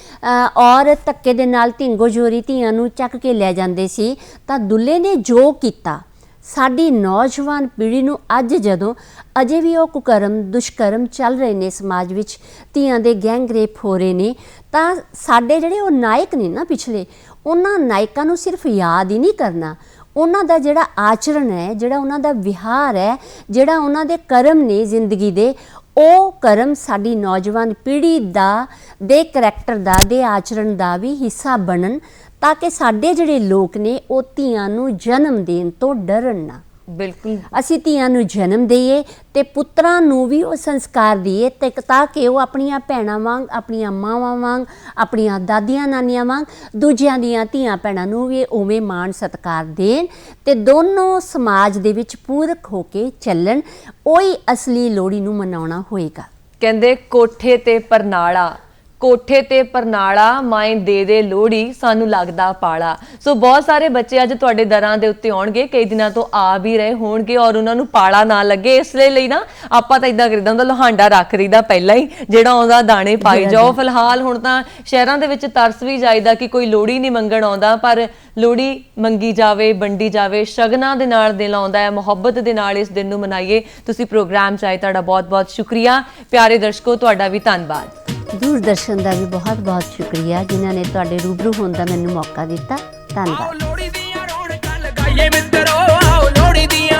ਔਰ ਧੱਕੇ ਦੇ ਨਾਲ ਢਿੰਗੋ ਜੋਰੀ ਧੀਆਂ ਨੂੰ ਚੱਕ ਕੇ ਲੈ ਜਾਂਦੇ ਸੀ, ਤਾਂ ਦੁੱਲੇ ਨੇ ਜੋ ਕੀਤਾ ਸਾਡੀ ਨੌਜਵਾਨ ਪੀੜ੍ਹੀ ਨੂੰ ਅੱਜ ਜਦੋਂ ਅਜੇ ਵੀ ਉਹ ਕੁਕਰਮ ਦੁਸ਼ਕਰਮ ਚੱਲ ਰਹੇ ਨੇ ਸਮਾਜ ਵਿੱਚ, ਧੀਆਂ ਦੇ ਗੈਂਗ ਰੇਪ ਹੋ ਰਹੇ ਨੇ, ਤਾਂ ਸਾਡੇ ਜਿਹੜੇ ਉਹ ਨਾਇਕ ਨੇ ਨਾ ਪਿਛਲੇ, ਉਹਨਾਂ ਨਾਇਕਾਂ ਨੂੰ ਸਿਰਫ ਯਾਦ ਹੀ ਨਹੀਂ ਕਰਨਾ, ਉਹਨਾਂ ਦਾ ਜਿਹੜਾ ਆਚਰਣ ਹੈ, ਜਿਹੜਾ ਉਹਨਾਂ ਦਾ ਵਿਹਾਰ ਹੈ, ਜਿਹੜਾ ਉਹਨਾਂ ਦੇ ਕਰਮ ਨੇ ਜ਼ਿੰਦਗੀ ਦੇ, ਉਹ ਕਰਮ ਸਾਡੀ ਨੌਜਵਾਨ ਪੀੜ੍ਹੀ ਦਾ, ਦੇ ਕਰੈਕਟਰ ਦਾ, ਦੇ ਆਚਰਣ ਦਾ ਵੀ ਹਿੱਸਾ ਬਣਨ, ਤਾਂ ਕਿ ਸਾਡੇ ਜਿਹੜੇ ਲੋਕ ਨੇ ਉਹ ਧੀਆਂ ਨੂੰ ਜਨਮ ਦੇਣ ਤੋਂ ਡਰਨ ਨਾ। ਬਿਲਕੁਲ, ਅਸੀਂ ਧੀਆਂ ਨੂੰ ਜਨਮ ਦੇਈਏ ਤੇ ਪੁੱਤਰਾਂ ਨੂੰ ਵੀ ਉਹ ਸੰਸਕਾਰ ਦਈਏ, ਤੇ ਤਾਂ ਕਿ ਉਹ ਆਪਣੀਆਂ ਭੈਣਾਂ ਵਾਂਗ, ਆਪਣੀਆਂ ਮਾਵਾਂ ਵਾਂਗ, ਆਪਣੀਆਂ ਦਾਦੀਆਂ ਨਾਨੀਆਂ ਵਾਂਗ ਦੂਜਿਆਂ ਦੀਆਂ ਧੀਆਂ ਭੈਣਾਂ ਨੂੰ ਵੀ ਉਵੇਂ ਮਾਣ ਸਤਿਕਾਰ ਦੇਣ, ਤੇ ਦੋਨੋਂ ਸਮਾਜ ਦੇ ਵਿੱਚ ਪੂਰਕ ਹੋ ਕੇ ਚੱਲਣ। ਉਹੀ ਅਸਲੀ ਲੋਹੜੀ ਨੂੰ ਮਨਾਉਣਾ ਹੋਏਗਾ। ਕਹਿੰਦੇ ਕੋਠੇ ਤੇ ਪਰਨਾਲਾ, ਕੋਠੇ ਤੇ ਪਰਨਾਲਾ, ਮਾਏ ਦੇ ਦੇ ਲੋਹੜੀ, ਸਾਨੂੰ ਲੱਗਦਾ ਪਾਲਾ। ਸੋ ਬਹੁਤ ਸਾਰੇ ਬੱਚੇ ਅੱਜ ਤੁਹਾਡੇ ਦਰਾਂ ਦੇ ਉੱਤੇ ਆਉਣਗੇ, ਕਈ ਦਿਨਾਂ ਤੋਂ ਆ ਵੀ ਰਹੇ ਹੋਣਗੇ, ਔਰ ਉਹਨਾਂ ਨੂੰ ਪਾਲਾ ਨਾ ਲੱਗੇ, ਇਸ ਲਈ ਨਾ ਆਪਾਂ ਤਾਂ ਇਦਾਂ ਕਰੀਦਾ ਹੁੰਦਾ, ਲੋਹਾਂਡਾ ਰੱਖ ਰਹੀਦਾ ਪਹਿਲਾਂ ਹੀ, ਜਿਹੜਾ ਆਉਂਦਾ ਦਾਣੇ ਪਾਈ ਜਾਓ। ਫਿਲਹਾਲ ਹੁਣ ਤਾਂ ਸ਼ਹਿਰਾਂ ਦੇ ਵਿੱਚ ਤਰਸ ਵੀ ਜਾਈਦਾ ਕਿ ਕੋਈ ਲੋਹੜੀ ਨਹੀਂ ਮੰਗਣ ਆਉਂਦਾ, ਪਰ ਲੋਹੜੀ ਮੰਗੀ ਜਾਵੇ, ਵੰਡੀ ਜਾਵੇ, ਸ਼ਗਨਾਂ ਦੇ ਨਾਲ ਦਿਲ ਆਉਂਦਾ ਹੈ, ਮੁਹੱਬਤ ਦੇ ਨਾਲ ਇਸ ਦਿਨ ਨੂੰ ਮਨਾਈਏ। ਤੁਸੀਂ ਪ੍ਰੋਗਰਾਮ 'ਚ ਆਏ, ਤੁਹਾਡਾ ਬਹੁਤ ਬਹੁਤ ਸ਼ੁਕਰੀਆ। ਪਿਆਰੇ ਦਰਸ਼ਕੋ, ਤੁਹਾਡਾ ਵੀ ਧੰਨਵਾਦ। ਦੂਰਦਰਸ਼ਨ ਦਾ ਵੀ ਬਹੁਤ ਬਹੁਤ ਸ਼ੁਕਰੀਆ, ਜਿਨ੍ਹਾਂ ਨੇ ਤੁਹਾਡੇ ਰੂਬਰੂ ਹੋਣ ਦਾ ਮੈਨੂੰ ਮੌਕਾ ਦਿੱਤਾ। ਧੰਨਵਾਦ। ਲੋਹੜੀ ਦੀਆਂ ਰੌਣਕਾਂ ਲਗਾਈਏ ਮਿੱਤਰੋ, ਆਓ ਲੋਹੜੀ ਦੀਆਂ